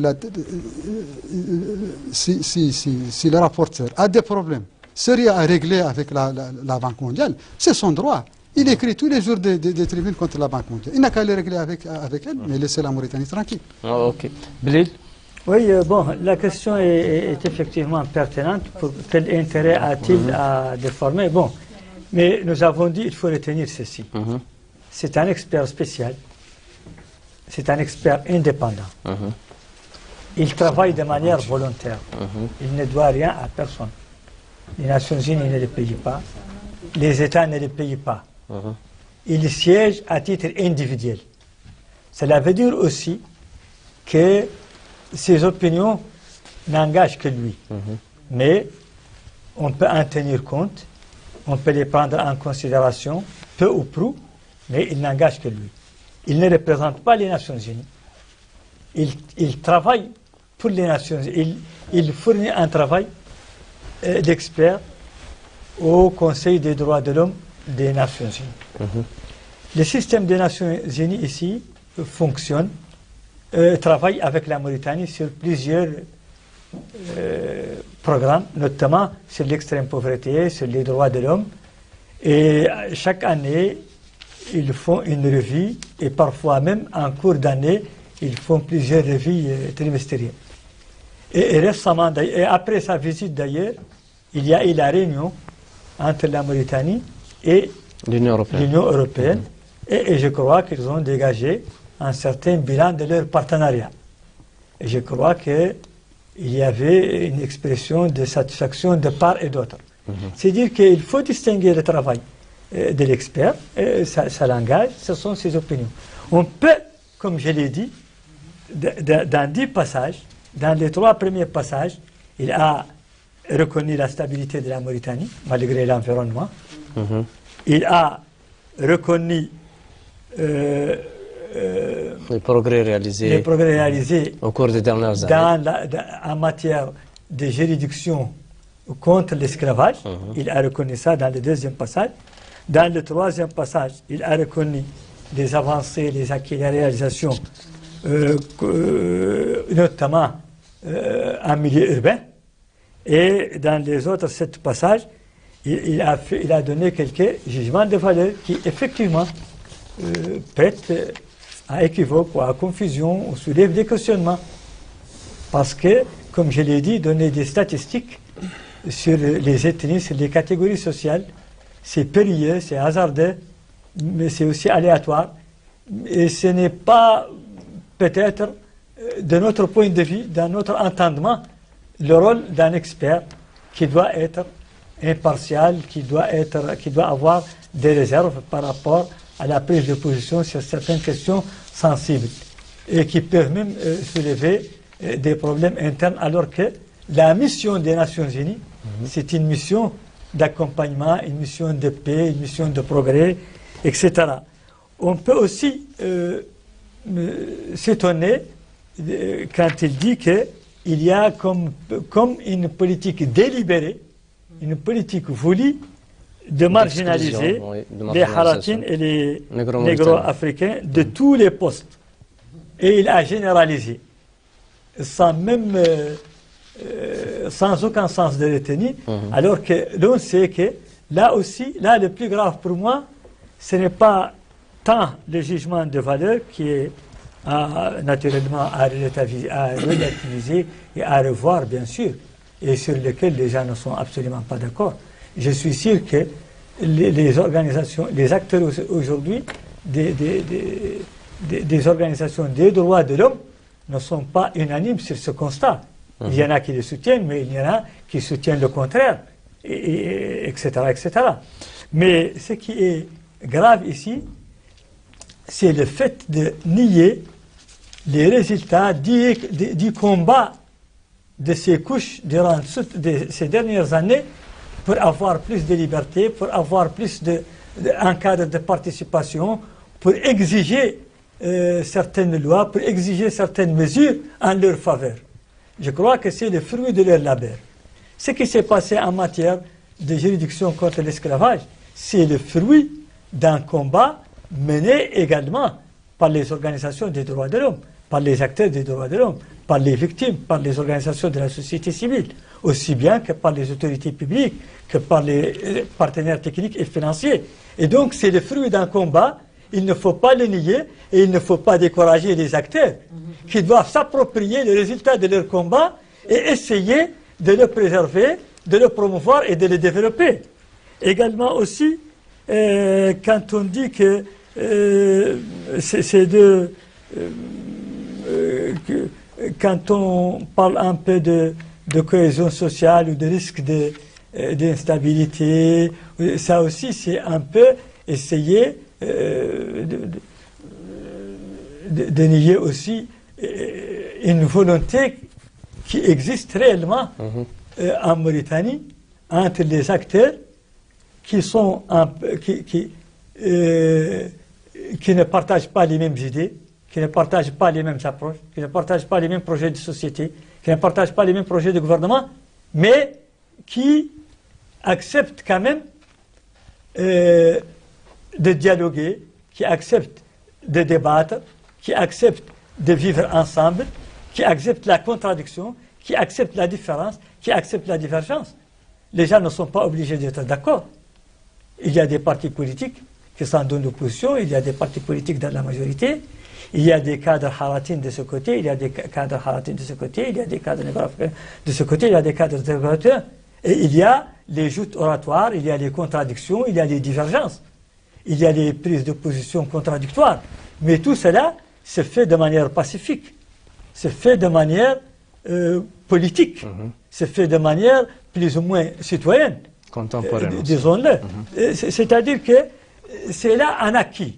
si le rapporteur a des problèmes sérieux à régler avec la Banque mondiale, c'est son droit. Il écrit tous les jours des tribunes contre la Banque mondiale. Il n'a qu'à les régler avec elle, mais laisser la Mauritanie tranquille. Ok. Belil? Oui, bon, la question est effectivement pertinente. Pour quel intérêt a-t-il à déformer? Bon, mais nous avons dit qu'il faut retenir ceci. C'est un expert spécial, c'est un expert indépendant. Il travaille de manière volontaire. Il ne doit rien à personne. Les Nations Unies ne les payent pas, les États ne les payent pas. Il siège à titre individuel. Cela veut dire aussi que ses opinions n'engagent que lui. Mais on peut en tenir compte, on peut les prendre en considération, peu ou prou, mais il n'engage que lui. Il ne représente pas les Nations Unies. Il travaille pour les Nations Unies. Il fournit un travail d'expert au Conseil des droits de l'homme des Nations Unies. Le système des Nations Unies ici fonctionne, travaille avec la Mauritanie sur plusieurs programmes, notamment sur l'extrême pauvreté, sur les droits de l'homme. Et chaque année, ils font une revue et parfois même en cours d'année, ils font plusieurs revues trimestrielles. Et récemment, et après sa visite d'ailleurs, il y a eu la réunion entre la Mauritanie et l'Union européenne. Et je crois qu'ils ont dégagé un certain bilan de leur partenariat. Et je crois qu'il y avait une expression de satisfaction de part et d'autre. C'est-à-dire qu'il faut distinguer le travail de l'expert, ça l'engage, ce sont ses opinions. On peut, comme je l'ai dit, dans 10 passages, dans les 3 premiers passages, il a reconnu la stabilité de la Mauritanie, malgré l'environnement. Il a reconnu les progrès réalisés au cours des dernières années en matière de juridiction contre l'esclavage. Il a reconnu ça dans le 2e passage. Dans le 3e passage, il a reconnu les avancées, les acquis, les réalisations, notamment en milieu urbain. Et dans les autres 7 passages, il a donné quelques jugements de valeur qui, effectivement, prêtent à équivoque ou à confusion ou soulèvent des questionnements. Parce que, comme je l'ai dit, donner des statistiques sur les ethnies, sur les catégories sociales, c'est périlleux, c'est hasardeux, mais c'est aussi aléatoire. Et ce n'est pas, peut-être, de notre point de vue, dans notre entendement, le rôle d'un expert qui doit être impartial, qui doit avoir des réserves par rapport à la prise de position sur certaines questions sensibles et qui peuvent même soulever des problèmes internes, alors que la mission des Nations Unies, c'est une mission d'accompagnement, une mission de paix, une mission de progrès, etc. On peut aussi s'étonner quand il dit qu'il y a comme une politique délibérée, une politique voulue de marginaliser les Haratines et les négro-africains de tous les postes. Et il a généralisé, sans aucun sens de retenue, alors que l'on sait que là aussi, le plus grave pour moi, ce n'est pas tant le jugement de valeur qui est naturellement à relativiser et à revoir, bien sûr, et sur lequel les gens ne sont absolument pas d'accord. Je suis sûr que les organisations, les acteurs aujourd'hui des organisations des droits de l'homme ne sont pas unanimes sur ce constat. Il y en a qui le soutiennent, mais il y en a qui soutiennent le contraire, etc., etc. Mais ce qui est grave ici, c'est le fait de nier les résultats du combat de ces couches durant ces dernières années pour avoir plus de liberté, pour avoir plus un cadre de participation, pour exiger certaines lois, pour exiger certaines mesures en leur faveur. Je crois que c'est le fruit de leur labeur. Ce qui s'est passé en matière de juridiction contre l'esclavage, c'est le fruit d'un combat mené également par les organisations des droits de l'homme, par les acteurs des droits de l'homme, par les victimes, par les organisations de la société civile, aussi bien que par les autorités publiques, que par les partenaires techniques et financiers. Et donc c'est le fruit d'un combat, il ne faut pas le nier et il ne faut pas décourager les acteurs qui doivent s'approprier les résultats de leur combat et essayer de le préserver, de le promouvoir et de le développer. Également aussi, quand on dit que quand on parle un peu de cohésion sociale ou de risque d'instabilité, ça aussi c'est un peu essayer de nier aussi une volonté qui existe réellement en Mauritanie entre les acteurs qui sont qui ne partagent pas les mêmes idées, qui ne partagent pas les mêmes approches, qui ne partagent pas les mêmes projets de société, qui ne partagent pas les mêmes projets de gouvernement, mais qui acceptent quand même de dialoguer, qui acceptent de débattre, qui acceptent de vivre ensemble, qui acceptent la contradiction, qui acceptent la différence, qui acceptent la divergence. Les gens ne sont pas obligés d'être d'accord. Il y a des partis politiques qui sont dans l'opposition, il y a des partis politiques dans la majorité, il y a des cadres haratines de ce côté, il y a des cadres haratines de ce côté, il y a des cadres négro-africains de ce côté, il y a des cadres négro-africains, et il y a les joutes oratoires, il y a les contradictions, il y a les divergences, il y a les prises de position contradictoires. Mais tout cela se fait de manière pacifique, se fait de manière politique, se fait de manière plus ou moins citoyenne, disons-le. C'est-à-dire que c'est là un acquis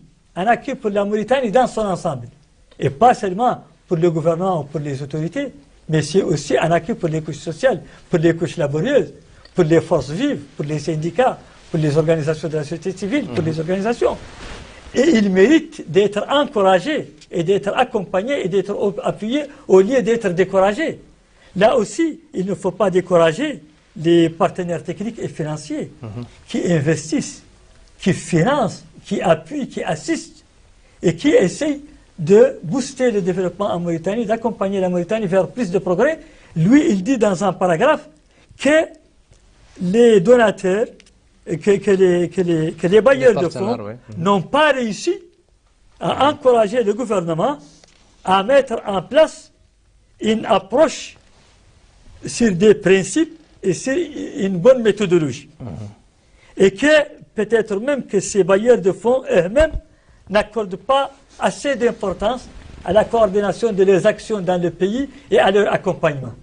pour la Mauritanie dans son ensemble. Et pas seulement pour le gouvernement ou pour les autorités, mais c'est aussi un acquis pour les couches sociales, pour les couches laborieuses, pour les forces vives, pour les syndicats, pour les organisations de la société civile, pour les organisations. Et il mérite d'être encouragé et d'être accompagné et d'être appuyé au lieu d'être découragé. Là aussi, il ne faut pas décourager les partenaires techniques et financiers qui investissent, qui financent, qui appuient, qui assistent et qui essayent de booster le développement en Mauritanie, d'accompagner la Mauritanie vers plus de progrès. Lui, il dit dans un paragraphe que les donateurs, que les bailleurs de fonds n'ont pas réussi à encourager le gouvernement à mettre en place une approche sur des principes et sur une bonne méthodologie. Et que peut-être même que ces bailleurs de fonds eux-mêmes n'accordent pas assez d'importance à la coordination de leurs actions dans le pays et à leur accompagnement.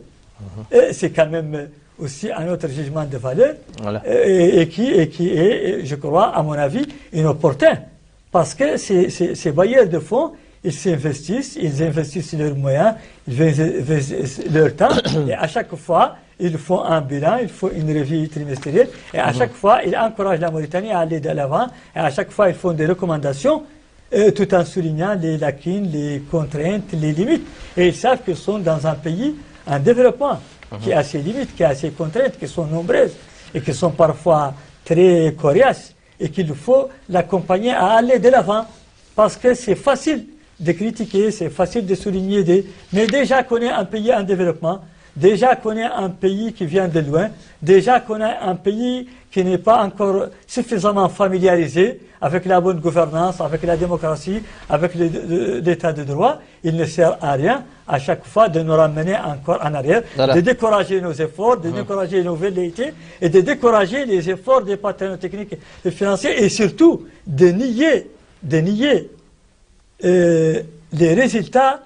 Et c'est quand même aussi un autre jugement de valeur et qui est, je crois, à mon avis, inopportun. Parce que ces bailleurs de fonds, ils investissent leurs moyens, ils investissent leur temps, et à chaque fois, ils font un bilan, ils font une revue trimestrielle, et à chaque fois, ils encouragent la Mauritanie à aller de l'avant, et à chaque fois, ils font des recommandations, tout en soulignant les lacunes, les contraintes, les limites. Et ils savent qu'ils sont dans un pays en développement, qui a ses limites, qui a ses contraintes, qui sont nombreuses, et qui sont parfois très coriaces, et qu'il faut l'accompagner à aller de l'avant, parce que c'est facile de critiquer, c'est facile de souligner, mais déjà qu'on est un pays en développement, déjà qu'on est un pays qui vient de loin, déjà qu'on est un pays qui n'est pas encore suffisamment familiarisé avec la bonne gouvernance, avec la démocratie, avec l'état de droit, il ne sert à rien à chaque fois de nous ramener encore en arrière, de décourager nos efforts, de décourager nos velléités et de décourager les efforts des partenaires techniques et financiers et surtout de nier les résultats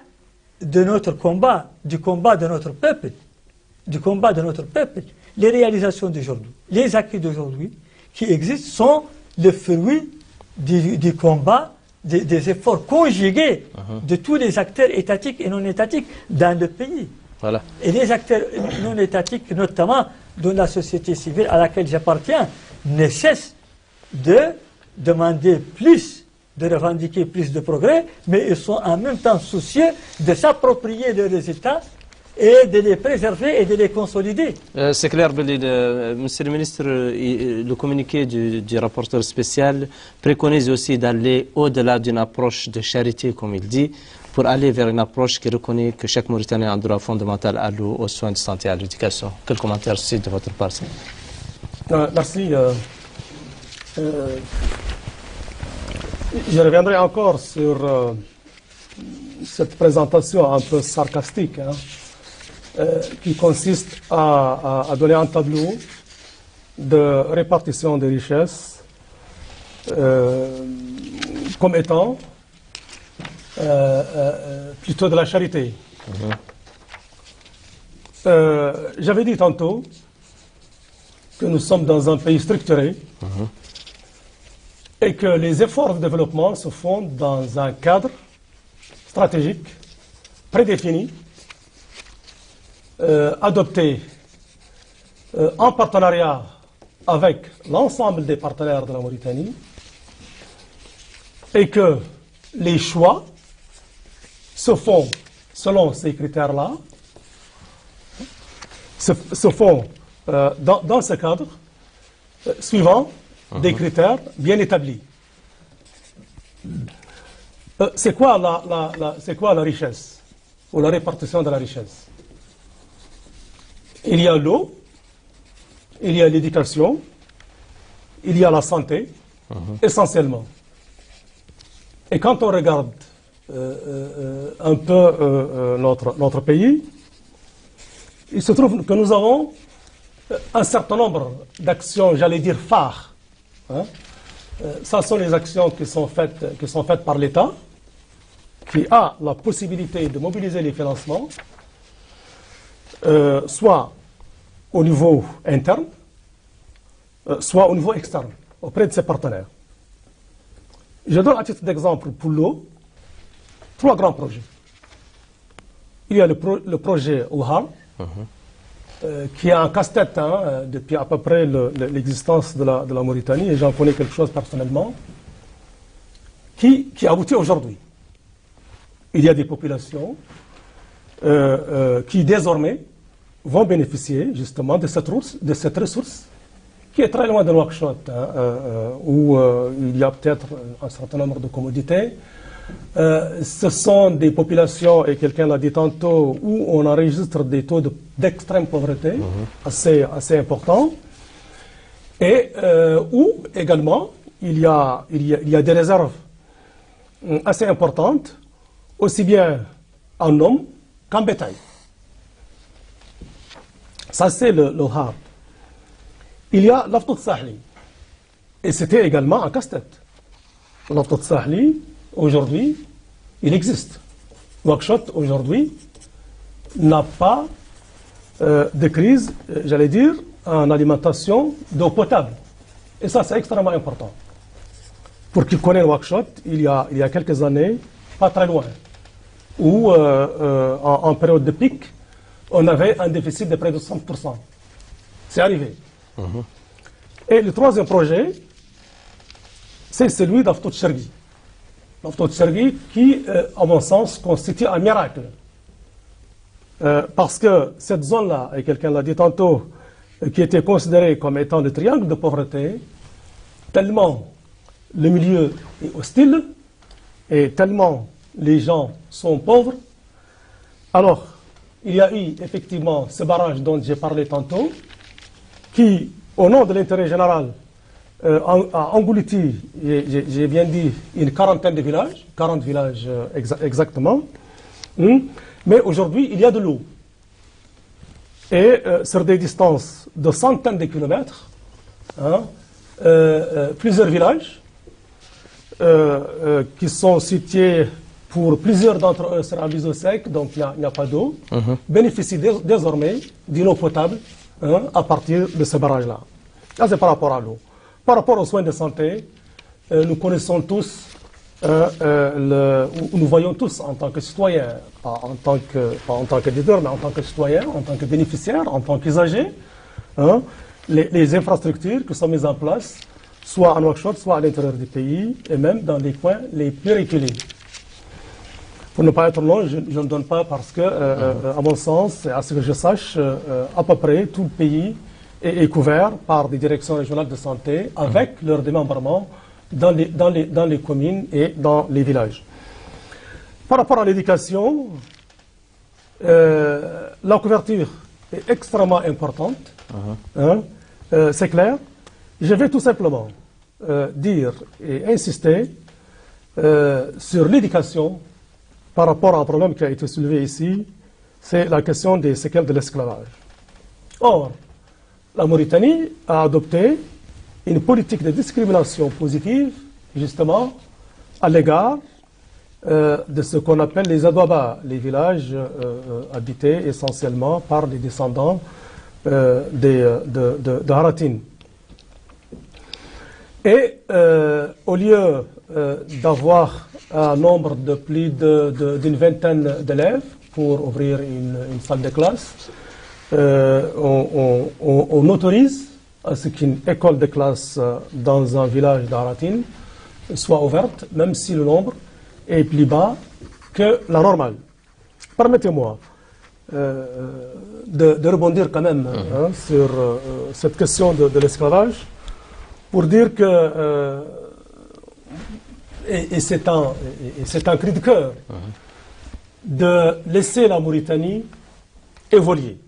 de notre combat, du combat de notre peuple, les réalisations d'aujourd'hui, les acquis d'aujourd'hui qui existent sont le fruit du combat, des efforts conjugués de tous les acteurs étatiques et non étatiques dans le pays. Voilà. Et les acteurs non étatiques, notamment dans la société civile à laquelle j'appartiens, ne cessent de demander plus, de revendiquer plus de progrès, mais ils sont en même temps soucieux de s'approprier les résultats et de les préserver et de les consolider. C'est clair, Monsieur le ministre, le communiqué du rapporteur spécial préconise aussi d'aller au-delà d'une approche de charité, comme il dit, pour aller vers une approche qui reconnaît que chaque Mauritanien a un droit fondamental à l'eau, aux soins de santé et à l'éducation. Quel commentaire aussi de votre part? Merci. Je reviendrai encore sur cette présentation un peu sarcastique, qui consiste à donner un tableau de répartition des richesses comme étant plutôt de la charité. J'avais dit tantôt que nous sommes dans un pays structuré et que les efforts de développement se font dans un cadre stratégique prédéfini, adopté en partenariat avec l'ensemble des partenaires de la Mauritanie, et que les choix se font selon ces critères-là, se font dans ce cadre, suivant des critères bien établis. C'est quoi la richesse, ou la répartition de la richesse? Il y a l'eau, il y a l'éducation, il y a la santé, essentiellement. Et quand on regarde un peu notre pays, il se trouve que nous avons un certain nombre d'actions, j'allais dire phares. Ça sont les actions qui sont faites par l'État, qui a la possibilité de mobiliser les financements, soit au niveau interne, soit au niveau externe, auprès de ses partenaires. Je donne à titre d'exemple pour l'eau 3 grands projets. Il y a le projet OHAR, qui est un casse-tête depuis à peu près l'existence de la Mauritanie, et j'en connais quelque chose personnellement, qui aboutit aujourd'hui. Il y a des populations qui désormais vont bénéficier justement de cette ressource qui est très loin de Nouakchott, où il y a peut-être un certain nombre de commodités. Ce sont des populations, et quelqu'un l'a dit tantôt, où on enregistre des taux d'extrême pauvreté assez importants, et où également il y a des réserves assez importantes, aussi bien en hommes qu'en bétail. Ça, c'est le hard. Il y a l'Aftot Sahli, et c'était également un casse-tête. L'Aftot Sahli, aujourd'hui, il existe. Nouakchott, aujourd'hui, n'a pas de crise, j'allais dire, en alimentation d'eau potable. Et ça, c'est extrêmement important. Pour qui connaît Nouakchott, il y a quelques années, pas très loin, où, en période de pic, on avait un déficit de près de 60%. C'est arrivé. Et le troisième projet, c'est celui d'Aftot Chergui. L'Aftot Chergui qui, à mon sens, constitue un miracle. Parce que cette zone-là, et quelqu'un l'a dit tantôt, qui était considérée comme étant le triangle de pauvreté, tellement le milieu est hostile, et tellement les gens sont pauvres. Alors, il y a eu effectivement ce barrage dont j'ai parlé tantôt, qui, au nom de l'intérêt général, a englouti, j'ai bien dit, une quarantaine de villages, 40 villages exactement. Mais aujourd'hui, il y a de l'eau. Et sur des distances de centaines de kilomètres, plusieurs villages qui sont situés, pour plusieurs d'entre eux, sur un biseau sec, donc il n'y a pas d'eau, bénéficient désormais d'une eau potable à partir de ce barrage-là. Ça, c'est par rapport à l'eau. Par rapport aux soins de santé, nous connaissons tous où nous voyons tous en tant que citoyens, pas en tant que leader, mais en tant que citoyens, en tant que bénéficiaires, en tant qu'usagers, hein, les infrastructures qui sont mises en place, soit en Nouakchott, soit à l'intérieur du pays, et même dans les coins les plus reculés. Pour ne pas être long, je ne donne pas parce que, à mon sens, et à ce que je sache, à peu près tout le pays est couvert par des directions régionales de santé avec leur démembrement dans les communes et dans les villages. Par rapport à l'éducation, la couverture est extrêmement importante, hein, c'est clair. Je vais tout simplement dire et insister sur l'éducation par rapport à un problème qui a été soulevé ici, c'est la question des séquelles de l'esclavage. Or, la Mauritanie a adopté une politique de discrimination positive, justement, à l'égard de ce qu'on appelle les Adouaba, les villages habités essentiellement par les descendants de Haratine. Et au lieu d'avoir un nombre de plus d'une vingtaine d'élèves pour ouvrir une salle de classe, on autorise à ce qu'une école de classe dans un village d'Haratine soit ouverte, même si le nombre est plus bas que la normale. Permettez-moi de rebondir quand même sur cette question de l'esclavage, pour dire que, et c'est un cri de cœur, de laisser la Mauritanie évoluer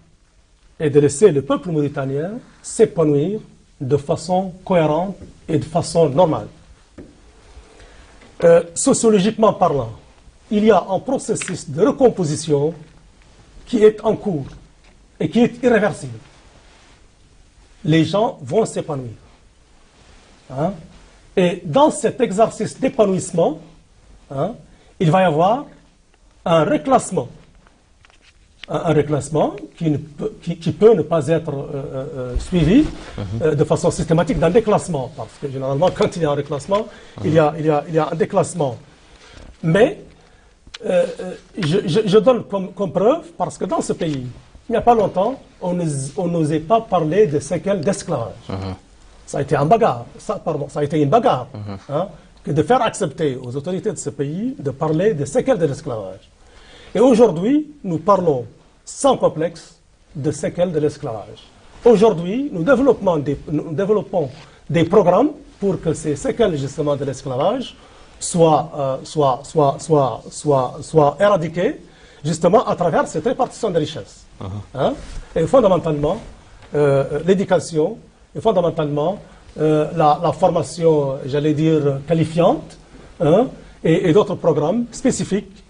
et de laisser le peuple mauritanien s'épanouir de façon cohérente et de façon normale. Sociologiquement parlant, il y a un processus de recomposition qui est en cours et qui est irréversible. Les gens vont s'épanouir. Hein? Et dans cet exercice d'épanouissement, hein, il va y avoir un reclassement. Un reclassement qui peut ne pas être suivi de façon systématique d'un déclassement. Parce que généralement, quand il y a un reclassement, il y a un déclassement. Mais je donne comme preuve, parce que dans ce pays, il n'y a pas longtemps, on n'osait pas parler de séquelles d'esclavage. Ça a été un bagarre, ça a été une bagarre, hein, que de faire accepter aux autorités de ce pays de parler des séquelles de l'esclavage. Et aujourd'hui, nous parlons sans complexe de séquelles de l'esclavage. Aujourd'hui, nous développons des programmes pour que ces séquelles justement de l'esclavage soient éradiquées justement à travers cette répartition des richesses. Hein. Et fondamentalement, l'éducation, et fondamentalement la formation, j'allais dire, qualifiante, hein, et d'autres programmes spécifiques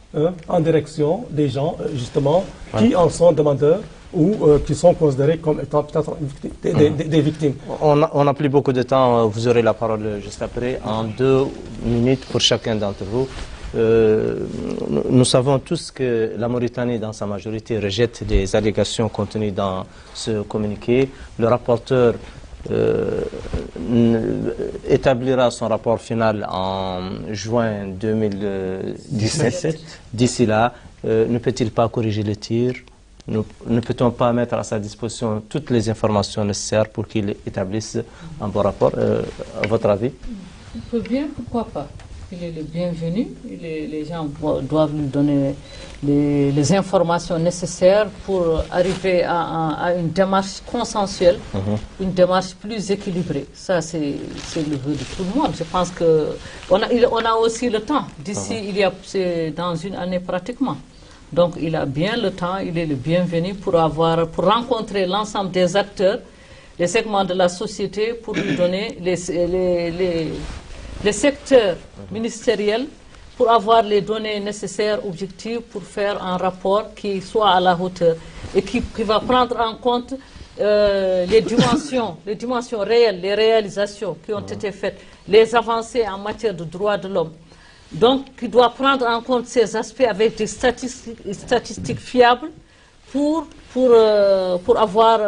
en direction des gens, justement, qui en sont demandeurs ou qui sont considérés comme étant peut-être des victimes. On n'a plus beaucoup de temps, vous aurez la parole juste après, en 2 minutes pour chacun d'entre vous. Nous savons tous que la Mauritanie, dans sa majorité, rejette des allégations contenues dans ce communiqué. Le rapporteur établira son rapport final en juin 2017. D'ici là, ne peut-il pas corriger le tir? Ne peut-on pas mettre à sa disposition toutes les informations nécessaires pour qu'il établisse un bon rapport? À votre avis? Il peut bien, pourquoi pas. Il est le bienvenu. Les gens doivent lui donner les informations nécessaires pour arriver à une démarche consensuelle, une démarche plus équilibrée. Ça, c'est le vœu de tout le monde. Je pense qu'on a aussi le temps. D'ici, c'est dans une année pratiquement. Donc, il a bien le temps, il est le bienvenu pour rencontrer l'ensemble des acteurs, les segments de la société, pour lui donner les secteurs ministériels, pour avoir les données nécessaires, objectives, pour faire un rapport qui soit à la hauteur et qui va prendre en compte les dimensions réelles, les réalisations qui ont été faites, les avancées en matière de droits de l'homme. Donc, qui doit prendre en compte ces aspects avec des statistiques fiables pour avoir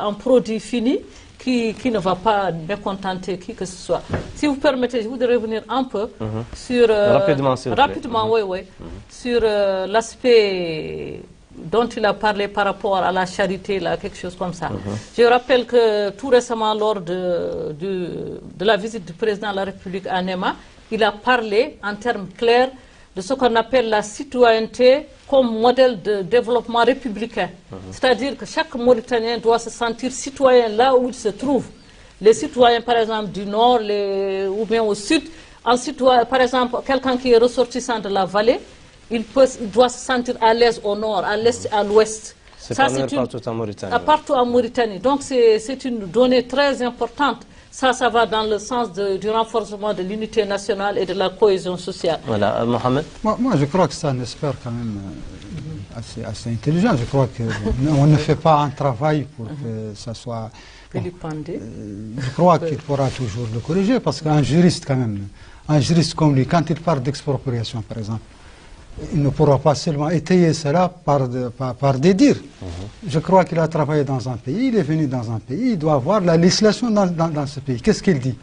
un produit fini qui ne va pas mécontenter qui que ce soit. Si vous permettez, je voudrais revenir un peu sur... rapidement, s'il vous plaît. Rapidement, oui. Sur l'aspect dont il a parlé par rapport à la charité, là, quelque chose comme ça. Je rappelle que tout récemment, lors de la visite du président de la République à Néma, il a parlé en termes clairs de ce qu'on appelle la citoyenneté comme modèle de développement républicain. C'est-à-dire que chaque Mauritanien doit se sentir citoyen là où il se trouve. Les citoyens, par exemple, du nord ou bien au sud, par exemple, quelqu'un qui est ressortissant de la vallée, il doit se sentir à l'aise au nord, à l'est, à l'ouest. C'est partout en Mauritanie. Partout en Mauritanie. Donc c'est une donnée très importante. Ça va dans le sens du renforcement de l'unité nationale et de la cohésion sociale. Voilà, Mohamed. Moi, je crois que c'est un expert quand même assez intelligent. Je crois qu'on ne fait pas un travail pour que ça soit... je crois qu'il pourra toujours le corriger parce qu'un juriste quand même, un juriste comme lui, quand il parle d'expropriation par exemple, il ne pourra pas seulement étayer cela par des dires. Je crois qu'il a travaillé dans un pays, il est venu dans un pays, il doit avoir la législation dans ce pays. Qu'est-ce qu'il dit?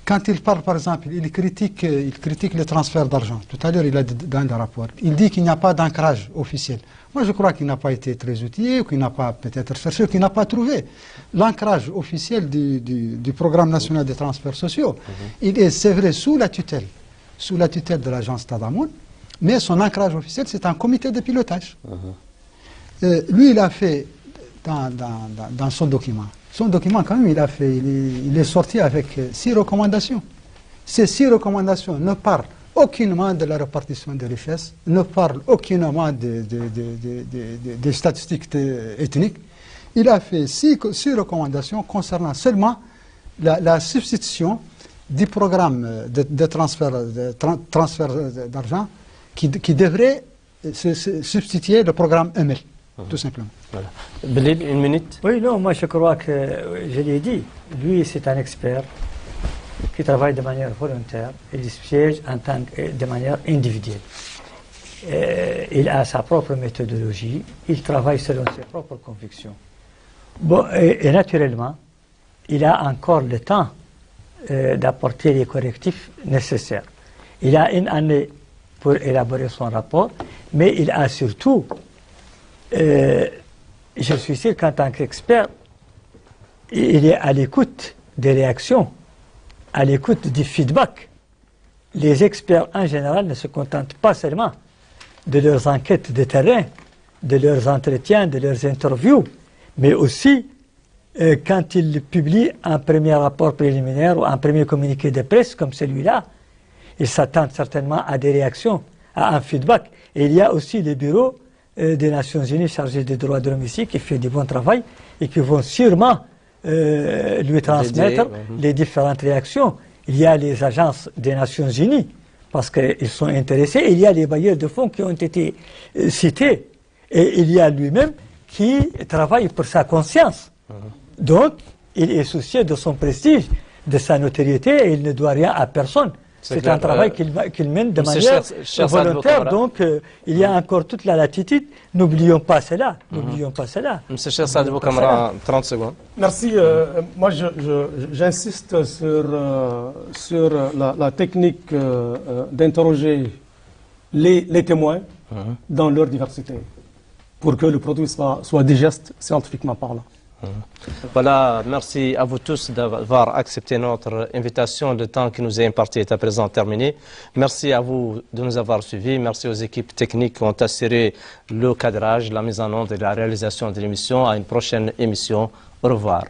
Quand il parle, par exemple, il critique le transfert d'argent. Tout à l'heure, il a dit dans le rapport, il dit qu'il n'y a pas d'ancrage officiel. Moi, je crois qu'il n'a pas été très outillé, ou qu'il n'a pas peut-être cherché, ou qu'il n'a pas trouvé. L'ancrage officiel du Programme national des transferts sociaux, il est, c'est vrai, sous la tutelle de l'agence Tadamoun, mais son ancrage officiel, c'est un comité de pilotage. Lui, il a fait, dans son document, quand même, il est sorti avec 6 recommandations. Ces 6 recommandations ne parlent aucunement de la répartition des richesses, ne parlent aucunement des statistiques ethniques. Il a fait 6 recommandations concernant seulement la substitution du programme de transfert d'argent qui devrait se substituer le programme EMEL, tout simplement. Voilà. Belil, une minute. Oui, non, moi je crois que, je l'ai dit, lui c'est un expert qui travaille de manière volontaire et il siège de manière individuelle. Il a sa propre méthodologie, il travaille selon ses propres convictions. Bon, et naturellement, il a encore le temps d'apporter les correctifs nécessaires. Il a une année pour élaborer son rapport, mais il a surtout, je suis sûr qu'en tant qu'expert, il est à l'écoute des réactions, à l'écoute du feedback. Les experts en général ne se contentent pas seulement de leurs enquêtes de terrain, de leurs entretiens, de leurs interviews, mais aussi quand ils publient un premier rapport préliminaire ou un premier communiqué de presse comme celui-là, ils s'attendent certainement à des réactions, à un feedback. Et il y a aussi le bureau des Nations Unies chargé des droits de l'homme ici qui fait du bon travail et qui vont sûrement lui transmettre les différentes réactions. Il y a les agences des Nations Unies parce qu'ils sont intéressés. Et il y a les bailleurs de fonds qui ont été cités. Et il y a lui-même qui travaille pour sa conscience. Donc, il est soucieux de son prestige, de sa notoriété et il ne doit rien à personne. C'est un travail qu'il mène de manière volontaire, donc il y a encore toute la latitude. N'oublions pas cela. N'oublions pas cela. Monsieur Cheikh Saad Bou Kamara, 30 secondes. Merci. Moi, j'insiste sur la technique d'interroger les témoins dans leur diversité pour que le produit soit digeste scientifiquement parlant. Voilà, merci à vous tous d'avoir accepté notre invitation. Le temps qui nous est imparti est à présent terminé. Merci à vous de nous avoir suivis. Merci aux équipes techniques qui ont assuré le cadrage, la mise en onde et la réalisation de l'émission. À une prochaine émission. Au revoir.